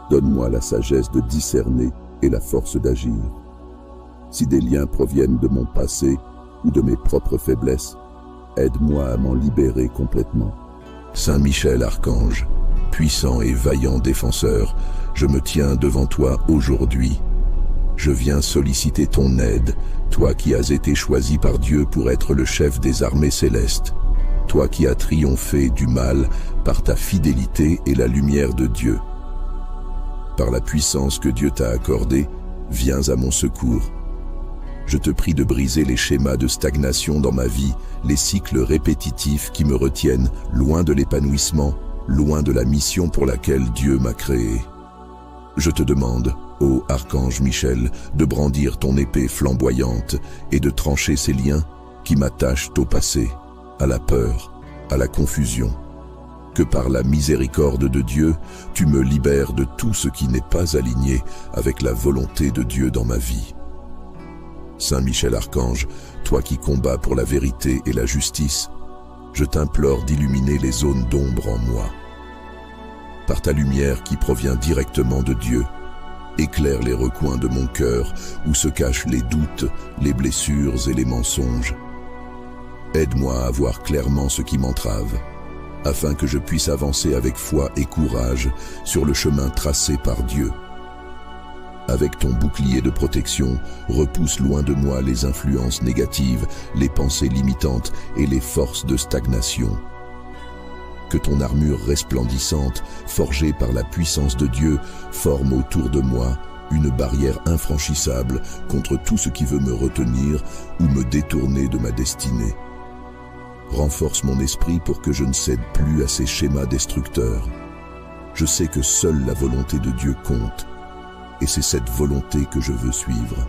Donne-moi la sagesse de discerner et la force d'agir. Si des liens proviennent de mon passé ou de mes propres faiblesses, aide-moi à m'en libérer complètement. Saint Michel Archange, puissant et vaillant défenseur, je me tiens devant toi aujourd'hui. Je viens solliciter ton aide, toi qui as été choisi par Dieu pour être le chef des armées célestes. Toi qui as triomphé du mal par ta fidélité et la lumière de Dieu. Par la puissance que Dieu t'a accordée, viens à mon secours. Je te prie de briser les schémas de stagnation dans ma vie, les cycles répétitifs qui me retiennent loin de l'épanouissement, loin de la mission pour laquelle Dieu m'a créé. Je te demande, ô Archange Michel, de brandir ton épée flamboyante et de trancher ces liens qui m'attachent au passé, à la peur, à la confusion. Que par la miséricorde de Dieu, tu me libères de tout ce qui n'est pas aligné avec la volonté de Dieu dans ma vie. Saint Michel Archange, toi qui combats pour la vérité et la justice, je t'implore d'illuminer les zones d'ombre en moi. Par ta lumière qui provient directement de Dieu, éclaire les recoins de mon cœur où se cachent les doutes, les blessures et les mensonges. Aide-moi à voir clairement ce qui m'entrave, afin que je puisse avancer avec foi et courage sur le chemin tracé par Dieu. Avec ton bouclier de protection, repousse loin de moi les influences négatives, les pensées limitantes et les forces de stagnation. Que ton armure resplendissante, forgée par la puissance de Dieu, forme autour de moi une barrière infranchissable contre tout ce qui veut me retenir ou me détourner de ma destinée. Renforce mon esprit pour que je ne cède plus à ces schémas destructeurs. Je sais que seule la volonté de Dieu compte, et c'est cette volonté que je veux suivre.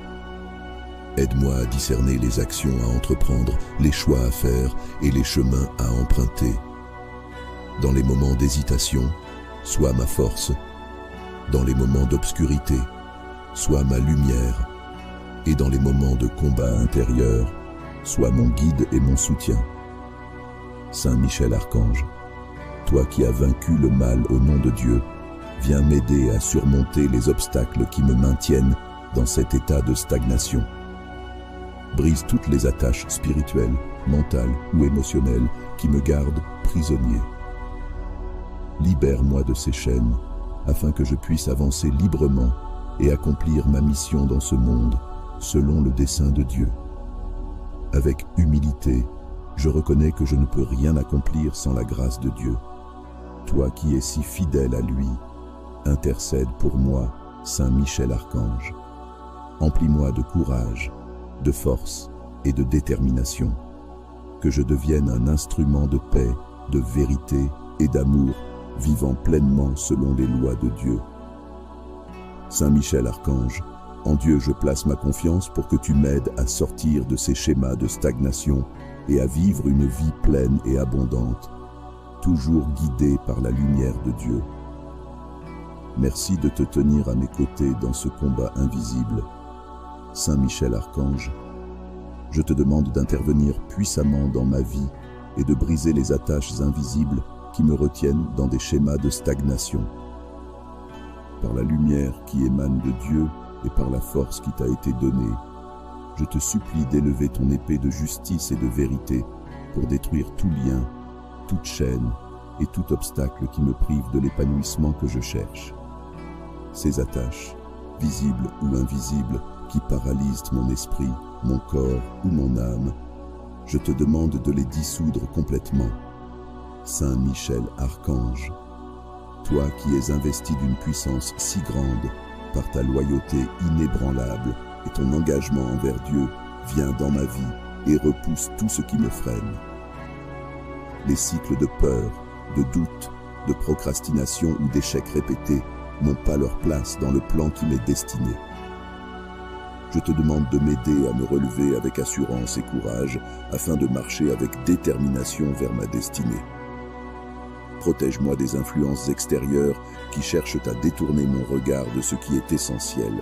Aide-moi à discerner les actions à entreprendre, les choix à faire et les chemins à emprunter. Dans les moments d'hésitation, sois ma force. Dans les moments d'obscurité, sois ma lumière. Et dans les moments de combat intérieur, sois mon guide et mon soutien. Saint Michel Archange, toi qui as vaincu le mal au nom de Dieu, viens m'aider à surmonter les obstacles qui me maintiennent dans cet état de stagnation. Brise toutes les attaches spirituelles, mentales ou émotionnelles qui me gardent prisonnier. Libère-moi de ces chaînes, afin que je puisse avancer librement et accomplir ma mission dans ce monde, selon le dessein de Dieu. Avec humilité, je reconnais que je ne peux rien accomplir sans la grâce de Dieu. Toi qui es si fidèle à lui, intercède pour moi, Saint Michel Archange. Emplis-moi de courage, de force et de détermination. Que je devienne un instrument de paix, de vérité et d'amour, vivant pleinement selon les lois de Dieu. Saint Michel Archange, en Dieu je place ma confiance pour que tu m'aides à sortir de ces schémas de stagnation et à vivre une vie pleine et abondante. toujours guidé par la lumière de Dieu. Merci de te tenir à mes côtés dans ce combat invisible. Saint Michel Archange, je te demande d'intervenir puissamment dans ma vie et de briser les attaches invisibles qui me retiennent dans des schémas de stagnation. Par la lumière qui émane de Dieu et par la force qui t'a été donnée, je te supplie d'élever ton épée de justice et de vérité pour détruire tout lien, toute chaîne et tout obstacle qui me prive de l'épanouissement que je cherche. Ces attaches, visibles ou invisibles, qui paralysent mon esprit, mon corps ou mon âme, je te demande de les dissoudre complètement. Saint Michel Archange, toi qui es investi d'une puissance si grande par ta loyauté inébranlable et ton engagement envers Dieu, viens dans ma vie et repousse tout ce qui me freine. Les cycles de peur, de doute, de procrastination ou d'échecs répétés n'ont pas leur place dans le plan qui m'est destiné. Je te demande de m'aider à me relever avec assurance et courage afin de marcher avec détermination vers ma destinée. Protège-moi des influences extérieures qui cherchent à détourner mon regard de ce qui est essentiel.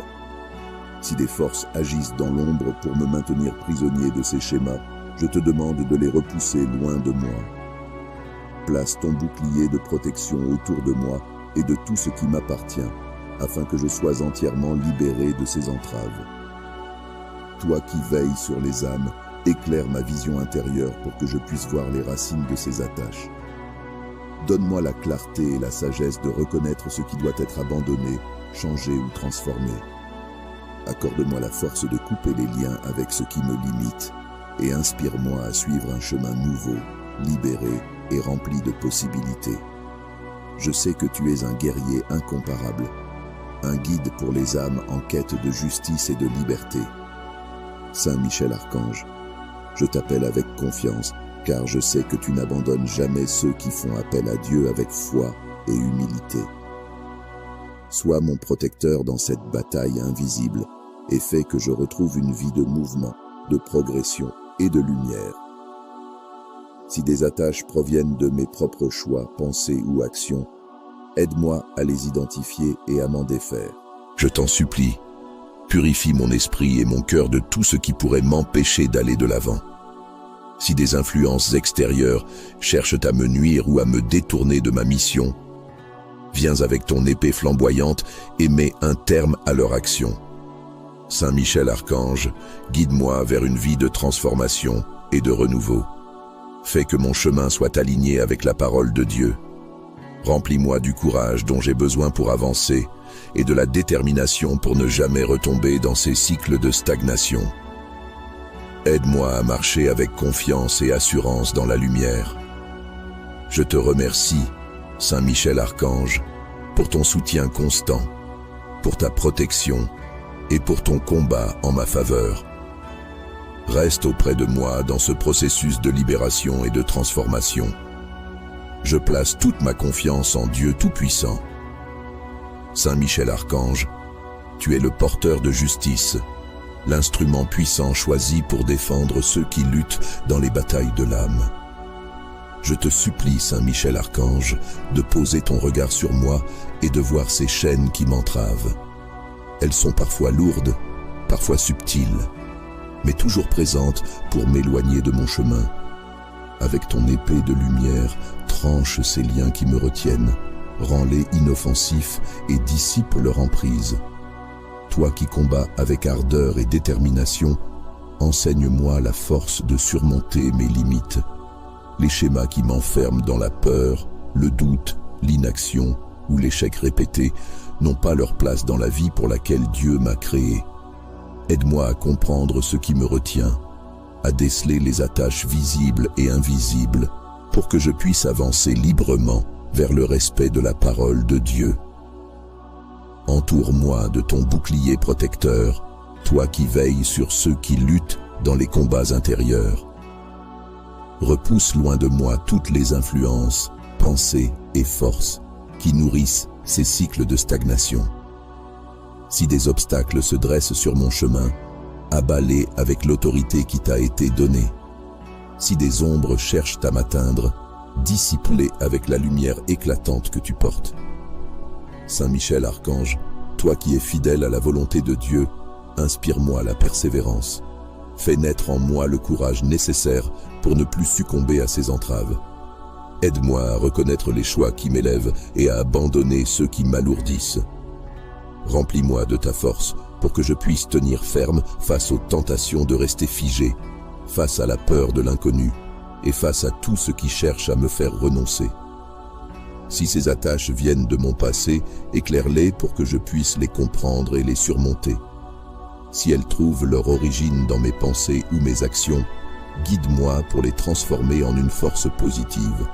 Si des forces agissent dans l'ombre pour me maintenir prisonnier de ces schémas, je te demande de les repousser loin de moi. Place ton bouclier de protection autour de moi et de tout ce qui m'appartient, afin que je sois entièrement libéré de ces entraves. Toi qui veilles sur les âmes, éclaire ma vision intérieure pour que je puisse voir les racines de ces attaches. Donne-moi la clarté et la sagesse de reconnaître ce qui doit être abandonné, changé ou transformé. Accorde-moi la force de couper les liens avec ce qui me limite et inspire-moi à suivre un chemin nouveau, libéré et rempli de possibilités. Je sais que tu es un guerrier incomparable, un guide pour les âmes en quête de justice et de liberté. Saint Michel Archange, je t'appelle avec confiance, car je sais que tu n'abandonnes jamais ceux qui font appel à Dieu avec foi et humilité. Sois mon protecteur dans cette bataille invisible et fais que je retrouve une vie de mouvement, de progression et de lumière. Si des attaches proviennent de mes propres choix, pensées ou actions, aide-moi à les identifier et à m'en défaire. Je t'en supplie, purifie mon esprit et mon cœur de tout ce qui pourrait m'empêcher d'aller de l'avant. Si des influences extérieures cherchent à me nuire ou à me détourner de ma mission, viens avec ton épée flamboyante et mets un terme à leur action. Saint Michel Archange, guide-moi vers une vie de transformation et de renouveau. Fais que mon chemin soit aligné avec la parole de Dieu. Remplis-moi du courage dont j'ai besoin pour avancer et de la détermination pour ne jamais retomber dans ces cycles de stagnation. Aide-moi à marcher avec confiance et assurance dans la lumière. Je te remercie, Saint Michel Archange, pour ton soutien constant, pour ta protection et pour ton combat en ma faveur. Reste auprès de moi dans ce processus de libération et de transformation. Je place toute ma confiance en Dieu Tout-Puissant. Saint Michel Archange, tu es le porteur de justice, l'instrument puissant choisi pour défendre ceux qui luttent dans les batailles de l'âme. Je te supplie, Saint Michel Archange, de poser ton regard sur moi et de voir ces chaînes qui m'entravent. Elles sont parfois lourdes, parfois subtiles, mais toujours présentes pour m'éloigner de mon chemin. Avec ton épée de lumière, tranche ces liens qui me retiennent, rends-les inoffensifs et dissipe leur emprise. Toi qui combats avec ardeur et détermination, enseigne-moi la force de surmonter mes limites. Les schémas qui m'enferment dans la peur, le doute, l'inaction ou l'échec répété n'ont pas leur place dans la vie pour laquelle Dieu m'a créé. Aide-moi à comprendre ce qui me retient, à déceler les attaches visibles et invisibles pour que je puisse avancer librement vers le respect de la parole de Dieu. Entoure-moi de ton bouclier protecteur, toi qui veilles sur ceux qui luttent dans les combats intérieurs. Repousse loin de moi toutes les influences, pensées et forces qui nourrissent ces cycles de stagnation. Si des obstacles se dressent sur mon chemin, abats-les avec l'autorité qui t'a été donnée. Si des ombres cherchent à m'atteindre, dissipe-les avec la lumière éclatante que tu portes. Saint Michel Archange, toi qui es fidèle à la volonté de Dieu, inspire-moi la persévérance. Fais naître en moi le courage nécessaire pour ne plus succomber à ces entraves. Aide-moi à reconnaître les choix qui m'élèvent et à abandonner ceux qui m'alourdissent. Remplis-moi de ta force pour que je puisse tenir ferme face aux tentations de rester figé, face à la peur de l'inconnu et face à tout ce qui cherche à me faire renoncer. Si ces attaches viennent de mon passé, éclaire-les pour que je puisse les comprendre et les surmonter. Si elles trouvent leur origine dans mes pensées ou mes actions, guide-moi pour les transformer en une force positive.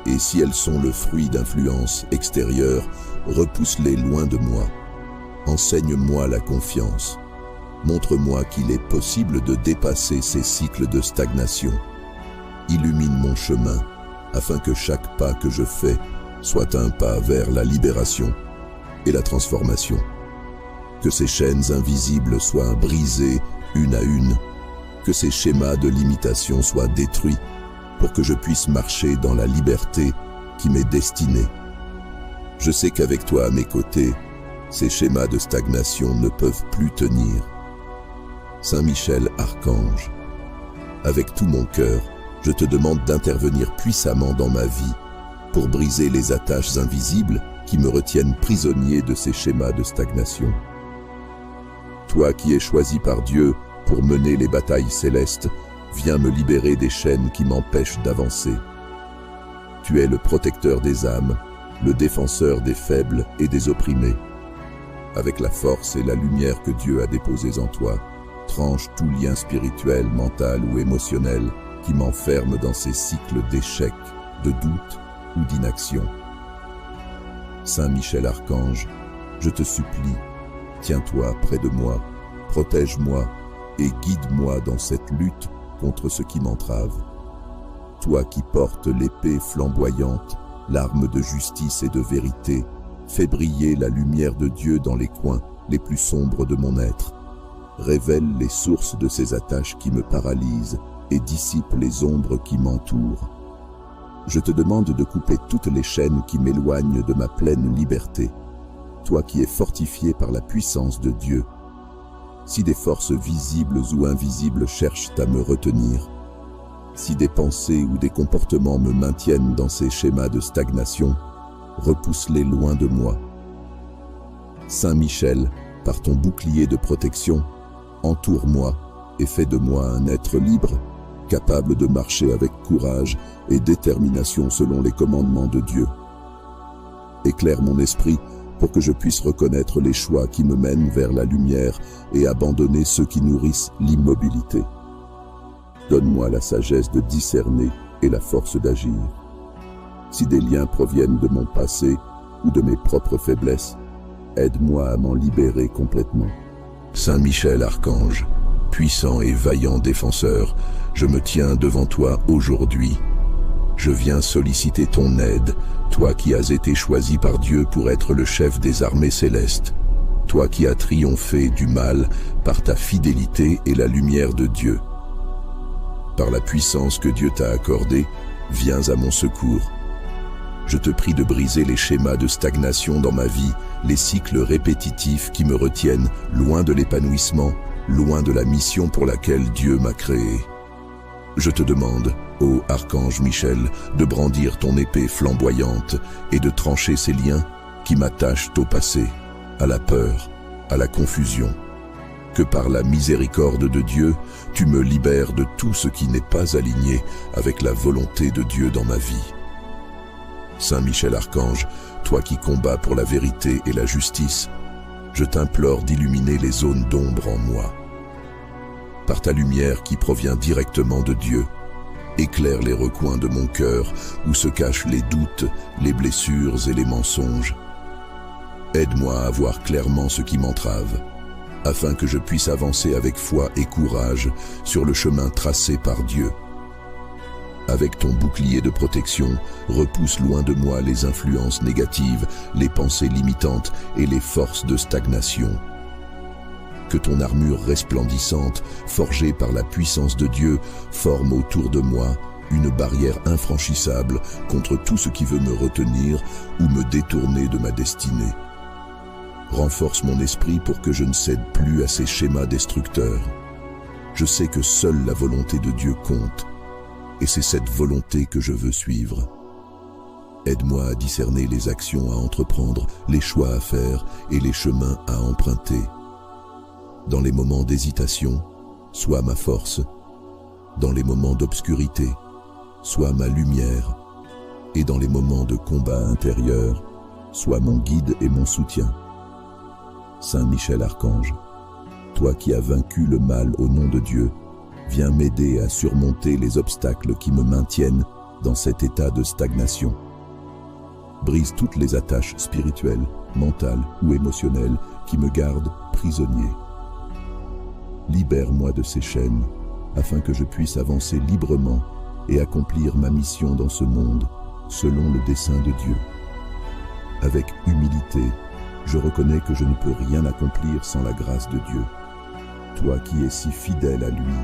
Et si elles sont le fruit d'influences extérieures, repousse-les loin de moi. Enseigne-moi la confiance. Montre-moi qu'il est possible de dépasser ces cycles de stagnation. Illumine mon chemin, afin que chaque pas que je fais soit un pas vers la libération et la transformation. Que ces chaînes invisibles soient brisées une à une, que ces schémas de limitation soient détruits pour que je puisse marcher dans la liberté qui m'est destinée. Je sais qu'avec toi à mes côtés, ces schémas de stagnation ne peuvent plus tenir. Saint Michel Archange, avec tout mon cœur, je te demande d'intervenir puissamment dans ma vie pour briser les attaches invisibles qui me retiennent prisonnier de ces schémas de stagnation. Toi qui es choisi par Dieu pour mener les batailles célestes, viens me libérer des chaînes qui m'empêchent d'avancer. Tu es le protecteur des âmes, le défenseur des faibles et des opprimés. Avec la force et la lumière que Dieu a déposées en toi, tranche tout lien spirituel, mental ou émotionnel qui m'enferme dans ces cycles d'échecs, de doute ou d'inaction. Saint Michel Archange, je te supplie, tiens-toi près de moi, protège-moi et guide-moi dans cette lutte contre ce qui m'entrave. Toi qui portes l'épée flamboyante, l'arme de justice et de vérité, fais briller la lumière de Dieu dans les coins les plus sombres de mon être. Révèle les sources de ces attaches qui me paralysent et dissipe les ombres qui m'entourent. Je te demande de couper toutes les chaînes qui m'éloignent de ma pleine liberté. Toi qui es fortifié par la puissance de Dieu, si des forces visibles ou invisibles cherchent à me retenir, si des pensées ou des comportements me maintiennent dans ces schémas de stagnation, repousse-les loin de moi. Saint Michel, par ton bouclier de protection, entoure-moi et fais de moi un être libre, capable de marcher avec courage et détermination selon les commandements de Dieu. Éclaire mon esprit pour que je puisse reconnaître les choix qui me mènent vers la lumière et abandonner ceux qui nourrissent l'immobilité. Donne-moi la sagesse de discerner et la force d'agir. Si des liens proviennent de mon passé ou de mes propres faiblesses, aide-moi à m'en libérer complètement. Saint Michel Archange, puissant et vaillant défenseur, je me tiens devant toi aujourd'hui. Je viens solliciter ton aide, toi qui as été choisi par Dieu pour être le chef des armées célestes, toi qui as triomphé du mal par ta fidélité et la lumière de Dieu. Par la puissance que Dieu t'a accordée, viens à mon secours. Je te prie de briser les schémas de stagnation dans ma vie, les cycles répétitifs qui me retiennent loin de l'épanouissement, loin de la mission pour laquelle Dieu m'a créé. Je te demande, ô Archange Michel, de brandir ton épée flamboyante et de trancher ces liens qui m'attachent au passé, à la peur, à la confusion. Que par la miséricorde de Dieu, tu me libères de tout ce qui n'est pas aligné avec la volonté de Dieu dans ma vie. Saint Michel Archange, toi qui combats pour la vérité et la justice, je t'implore d'illuminer les zones d'ombre en moi. Par ta lumière qui provient directement de Dieu, éclaire les recoins de mon cœur où se cachent les doutes, les blessures et les mensonges. Aide-moi à voir clairement ce qui m'entrave, afin que je puisse avancer avec foi et courage sur le chemin tracé par Dieu. Avec ton bouclier de protection, repousse loin de moi les influences négatives, les pensées limitantes et les forces de stagnation. Que ton armure resplendissante, forgée par la puissance de Dieu, forme autour de moi une barrière infranchissable contre tout ce qui veut me retenir ou me détourner de ma destinée. Renforce mon esprit pour que je ne cède plus à ces schémas destructeurs. Je sais que seule la volonté de Dieu compte, et c'est cette volonté que je veux suivre. Aide-moi à discerner les actions à entreprendre, les choix à faire et les chemins à emprunter. Dans les moments d'hésitation, sois ma force. Dans les moments d'obscurité, sois ma lumière. Et dans les moments de combat intérieur, sois mon guide et mon soutien. Saint Michel Archange, toi qui as vaincu le mal au nom de Dieu, viens m'aider à surmonter les obstacles qui me maintiennent dans cet état de stagnation. Brise toutes les attaches spirituelles, mentales ou émotionnelles qui me gardent prisonnier. Libère-moi de ces chaînes, afin que je puisse avancer librement et accomplir ma mission dans ce monde, selon le dessein de Dieu. Avec humilité, je reconnais que je ne peux rien accomplir sans la grâce de Dieu. Toi qui es si fidèle à lui,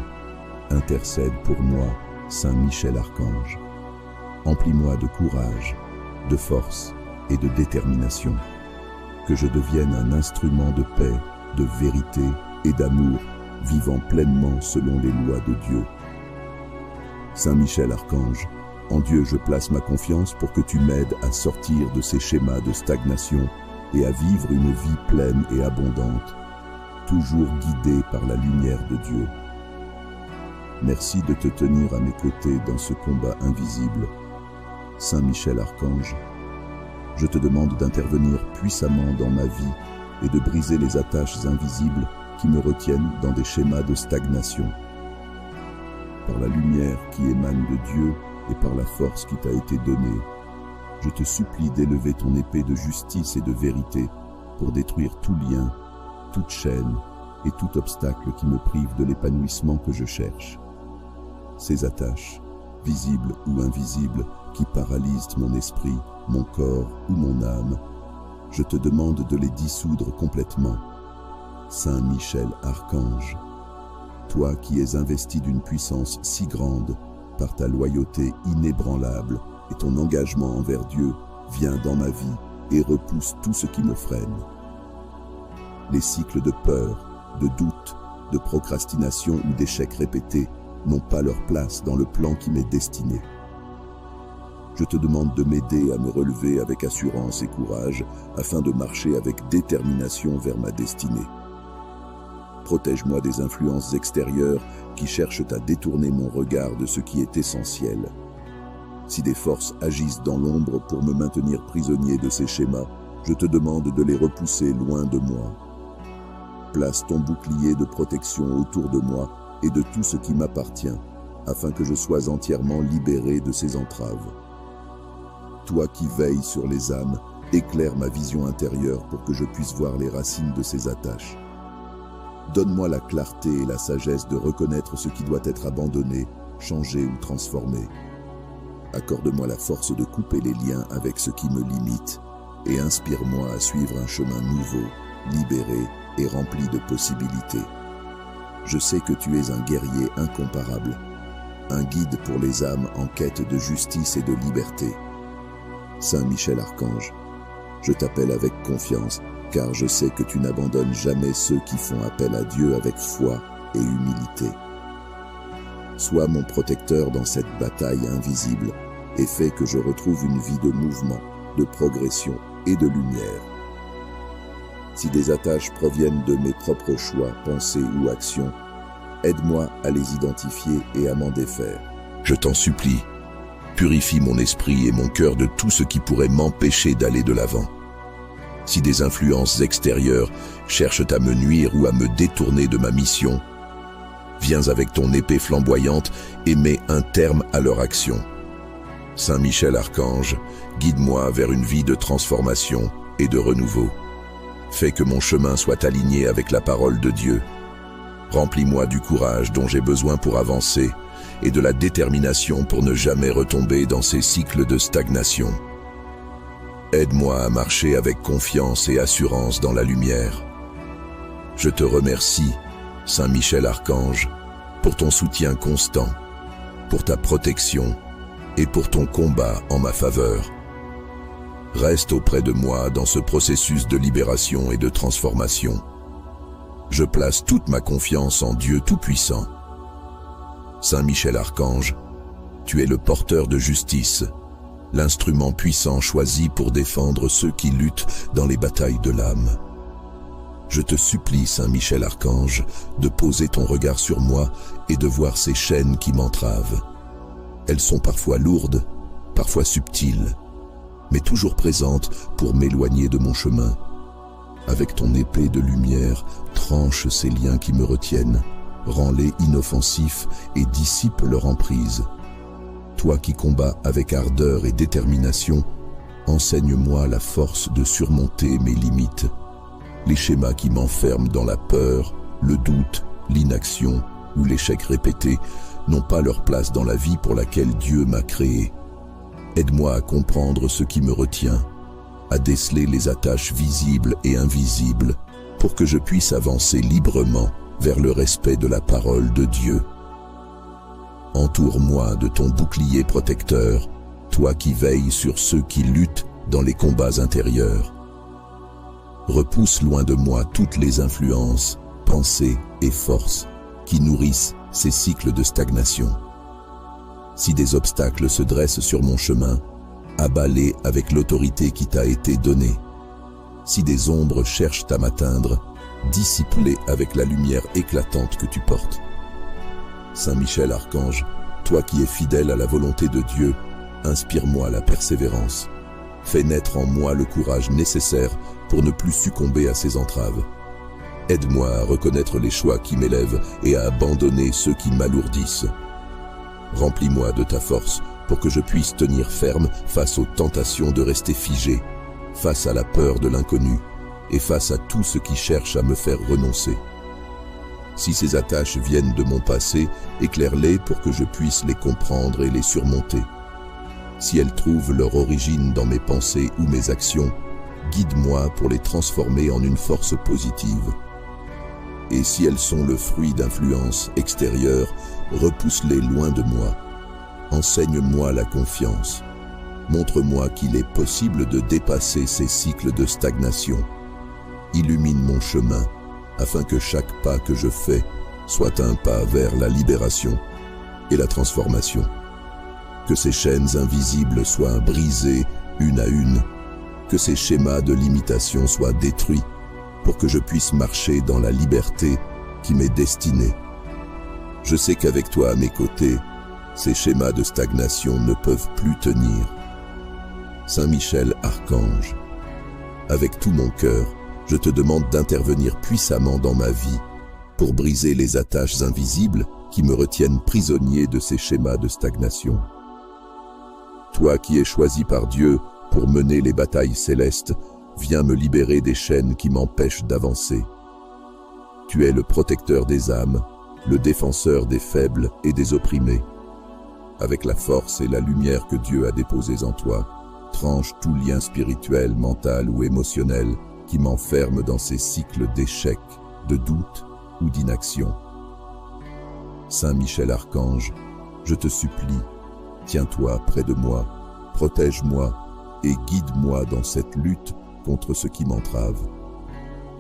intercède pour moi, Saint Michel Archange. Emplis-moi de courage, de force et de détermination. Que je devienne un instrument de paix, de vérité et d'amour, vivant pleinement selon les lois de Dieu. Saint Michel Archange, en Dieu je place ma confiance pour que tu m'aides à sortir de ces schémas de stagnation et à vivre une vie pleine et abondante, toujours guidée par la lumière de Dieu. Merci de te tenir à mes côtés dans ce combat invisible. Saint Michel Archange, je te demande d'intervenir puissamment dans ma vie et de briser les attaches invisibles qui me retiennent dans des schémas de stagnation. Par la lumière qui émane de Dieu et par la force qui t'a été donnée, je te supplie d'élever ton épée de justice et de vérité pour détruire tout lien, toute chaîne et tout obstacle qui me prive de l'épanouissement que je cherche. Ces attaches, visibles ou invisibles, qui paralysent mon esprit, mon corps ou mon âme, je te demande de les dissoudre complètement. Saint Michel Archange, toi qui es investi d'une puissance si grande, par ta loyauté inébranlable et ton engagement envers Dieu, viens dans ma vie et repousse tout ce qui me freine. Les cycles de peur, de doute, de procrastination ou d'échecs répétés n'ont pas leur place dans le plan qui m'est destiné. Je te demande de m'aider à me relever avec assurance et courage afin de marcher avec détermination vers ma destinée. Protège-moi des influences extérieures qui cherchent à détourner mon regard de ce qui est essentiel. Si des forces agissent dans l'ombre pour me maintenir prisonnier de ces schémas, je te demande de les repousser loin de moi. Place ton bouclier de protection autour de moi et de tout ce qui m'appartient, afin que je sois entièrement libéré de ces entraves. Toi qui veilles sur les âmes, éclaire ma vision intérieure pour que je puisse voir les racines de ces attaches. Donne-moi la clarté et la sagesse de reconnaître ce qui doit être abandonné, changé ou transformé. Accorde-moi la force de couper les liens avec ce qui me limite et inspire-moi à suivre un chemin nouveau, libéré et rempli de possibilités. Je sais que tu es un guerrier incomparable, un guide pour les âmes en quête de justice et de liberté. Saint Michel Archange, je t'appelle avec confiance, car je sais que tu n'abandonnes jamais ceux qui font appel à Dieu avec foi et humilité. Sois mon protecteur dans cette bataille invisible et fais que je retrouve une vie de mouvement, de progression et de lumière. Si des attaches proviennent de mes propres choix, pensées ou actions, aide-moi à les identifier et à m'en défaire. Je t'en supplie, purifie mon esprit et mon cœur de tout ce qui pourrait m'empêcher d'aller de l'avant. Si des influences extérieures cherchent à me nuire ou à me détourner de ma mission, viens avec ton épée flamboyante et mets un terme à leur action. Saint Michel Archange, guide-moi vers une vie de transformation et de renouveau. Fais que mon chemin soit aligné avec la parole de Dieu. Remplis-moi du courage dont j'ai besoin pour avancer et de la détermination pour ne jamais retomber dans ces cycles de stagnation. Aide-moi à marcher avec confiance et assurance dans la lumière. Je te remercie, Saint Michel Archange, pour ton soutien constant. pour ta protection et pour ton combat en ma faveur. Reste auprès de moi dans ce processus de libération et de transformation. Je place toute ma confiance en Dieu Tout-Puissant. Saint Michel Archange, tu es le porteur de justice, l'instrument puissant choisi pour défendre ceux qui luttent dans les batailles de l'âme. Je te supplie, Saint Michel Archange, de poser ton regard sur moi et de voir ces chaînes qui m'entravent. Elles sont parfois lourdes, parfois subtiles, mais toujours présentes pour m'éloigner de mon chemin. Avec ton épée de lumière, tranche ces liens qui me retiennent, rends-les inoffensifs et dissipe leur emprise. Toi qui combats avec ardeur et détermination, enseigne-moi la force de surmonter mes limites. Les schémas qui m'enferment dans la peur, le doute, l'inaction ou l'échec répété n'ont pas leur place dans la vie pour laquelle Dieu m'a créé. Aide-moi à comprendre ce qui me retient, à déceler les attaches visibles et invisibles pour que je puisse avancer librement vers le respect de la parole de Dieu. Entoure-moi de ton bouclier protecteur, toi qui veilles sur ceux qui luttent dans les combats intérieurs. Repousse loin de moi toutes les influences, pensées et forces qui nourrissent ces cycles de stagnation. Si des obstacles se dressent sur mon chemin, abats-les avec l'autorité qui t'a été donnée. Si des ombres cherchent à m'atteindre, dissipe-les avec la lumière éclatante que tu portes. Saint Michel Archange, toi qui es fidèle à la volonté de Dieu, inspire-moi la persévérance. Fais naître en moi le courage nécessaire pour ne plus succomber à ces entraves. Aide-moi à reconnaître les choix qui m'élèvent et à abandonner ceux qui m'alourdissent. Remplis-moi de ta force pour que je puisse tenir ferme face aux tentations de rester figé, face à la peur de l'inconnu et face à tout ce qui cherche à me faire renoncer. Si ces attaches viennent de mon passé, éclaire-les pour que je puisse les comprendre et les surmonter. Si elles trouvent leur origine dans mes pensées ou mes actions, guide-moi pour les transformer en une force positive. Et si elles sont le fruit d'influences extérieures, repousse-les loin de moi. Enseigne-moi la confiance. Montre-moi qu'il est possible de dépasser ces cycles de stagnation. Illumine mon chemin, afin que chaque pas que je fais soit un pas vers la libération et la transformation. Que ces chaînes invisibles soient brisées une à une, que ces schémas de limitation soient détruits pour que je puisse marcher dans la liberté qui m'est destinée. Je sais qu'avec toi à mes côtés, ces schémas de stagnation ne peuvent plus tenir. Saint Michel Archange, avec tout mon cœur, je te demande d'intervenir puissamment dans ma vie pour briser les attaches invisibles qui me retiennent prisonnier de ces schémas de stagnation. Toi qui es choisi par Dieu pour mener les batailles célestes, viens me libérer des chaînes qui m'empêchent d'avancer. Tu es le protecteur des âmes, le défenseur des faibles et des opprimés. Avec la force et la lumière que Dieu a déposées en toi, tranche tout lien spirituel, mental ou émotionnel qui m'enferme dans ces cycles d'échecs, de doute ou d'inaction. Saint Michel Archange, je te supplie, tiens-toi près de moi, protège-moi et guide-moi dans cette lutte contre ce qui m'entrave.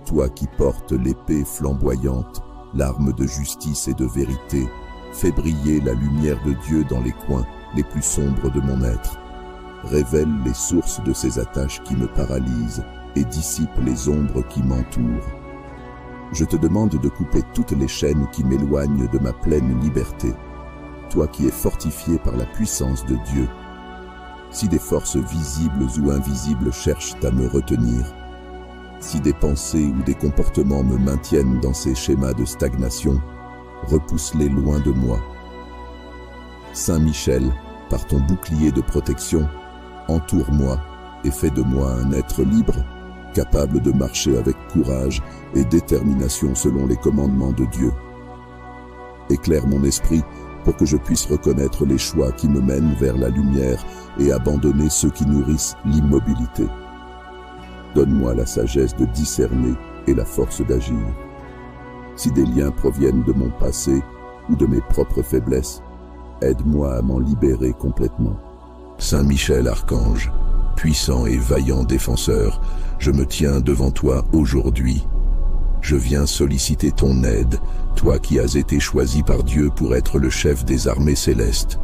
Toi qui portes l'épée flamboyante, l'arme de justice et de vérité, fais briller la lumière de Dieu dans les coins les plus sombres de mon être. Révèle les sources de ces attaches qui me paralysent et dissipe les ombres qui m'entourent. Je te demande de couper toutes les chaînes qui m'éloignent de ma pleine liberté, toi qui es fortifié par la puissance de Dieu. Si des forces visibles ou invisibles cherchent à me retenir, si des pensées ou des comportements me maintiennent dans ces schémas de stagnation, repousse-les loin de moi. Saint Michel, par ton bouclier de protection, entoure-moi et fais de moi un être libre, capable de marcher avec courage et détermination selon les commandements de Dieu. Éclaire mon esprit pour que je puisse reconnaître les choix qui me mènent vers la lumière et abandonner ceux qui nourrissent l'immobilité. Donne-moi la sagesse de discerner et la force d'agir. Si des liens proviennent de mon passé ou de mes propres faiblesses, aide-moi à m'en libérer complètement. Saint Michel Archange, puissant et vaillant défenseur, je me tiens devant toi aujourd'hui. Je viens solliciter ton aide, toi qui as été choisi par Dieu pour être le chef des armées célestes.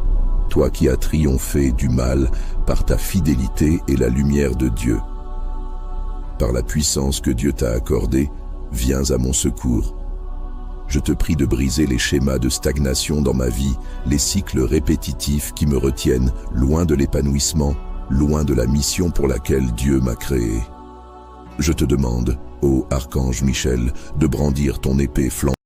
Toi qui as triomphé du mal par ta fidélité et la lumière de Dieu. Par la puissance que Dieu t'a accordée, viens à mon secours. Je te prie de briser les schémas de stagnation dans ma vie, les cycles répétitifs qui me retiennent loin de l'épanouissement, loin de la mission pour laquelle Dieu m'a créé. Je te demande, ô Archange Michel, de brandir ton épée flamboyante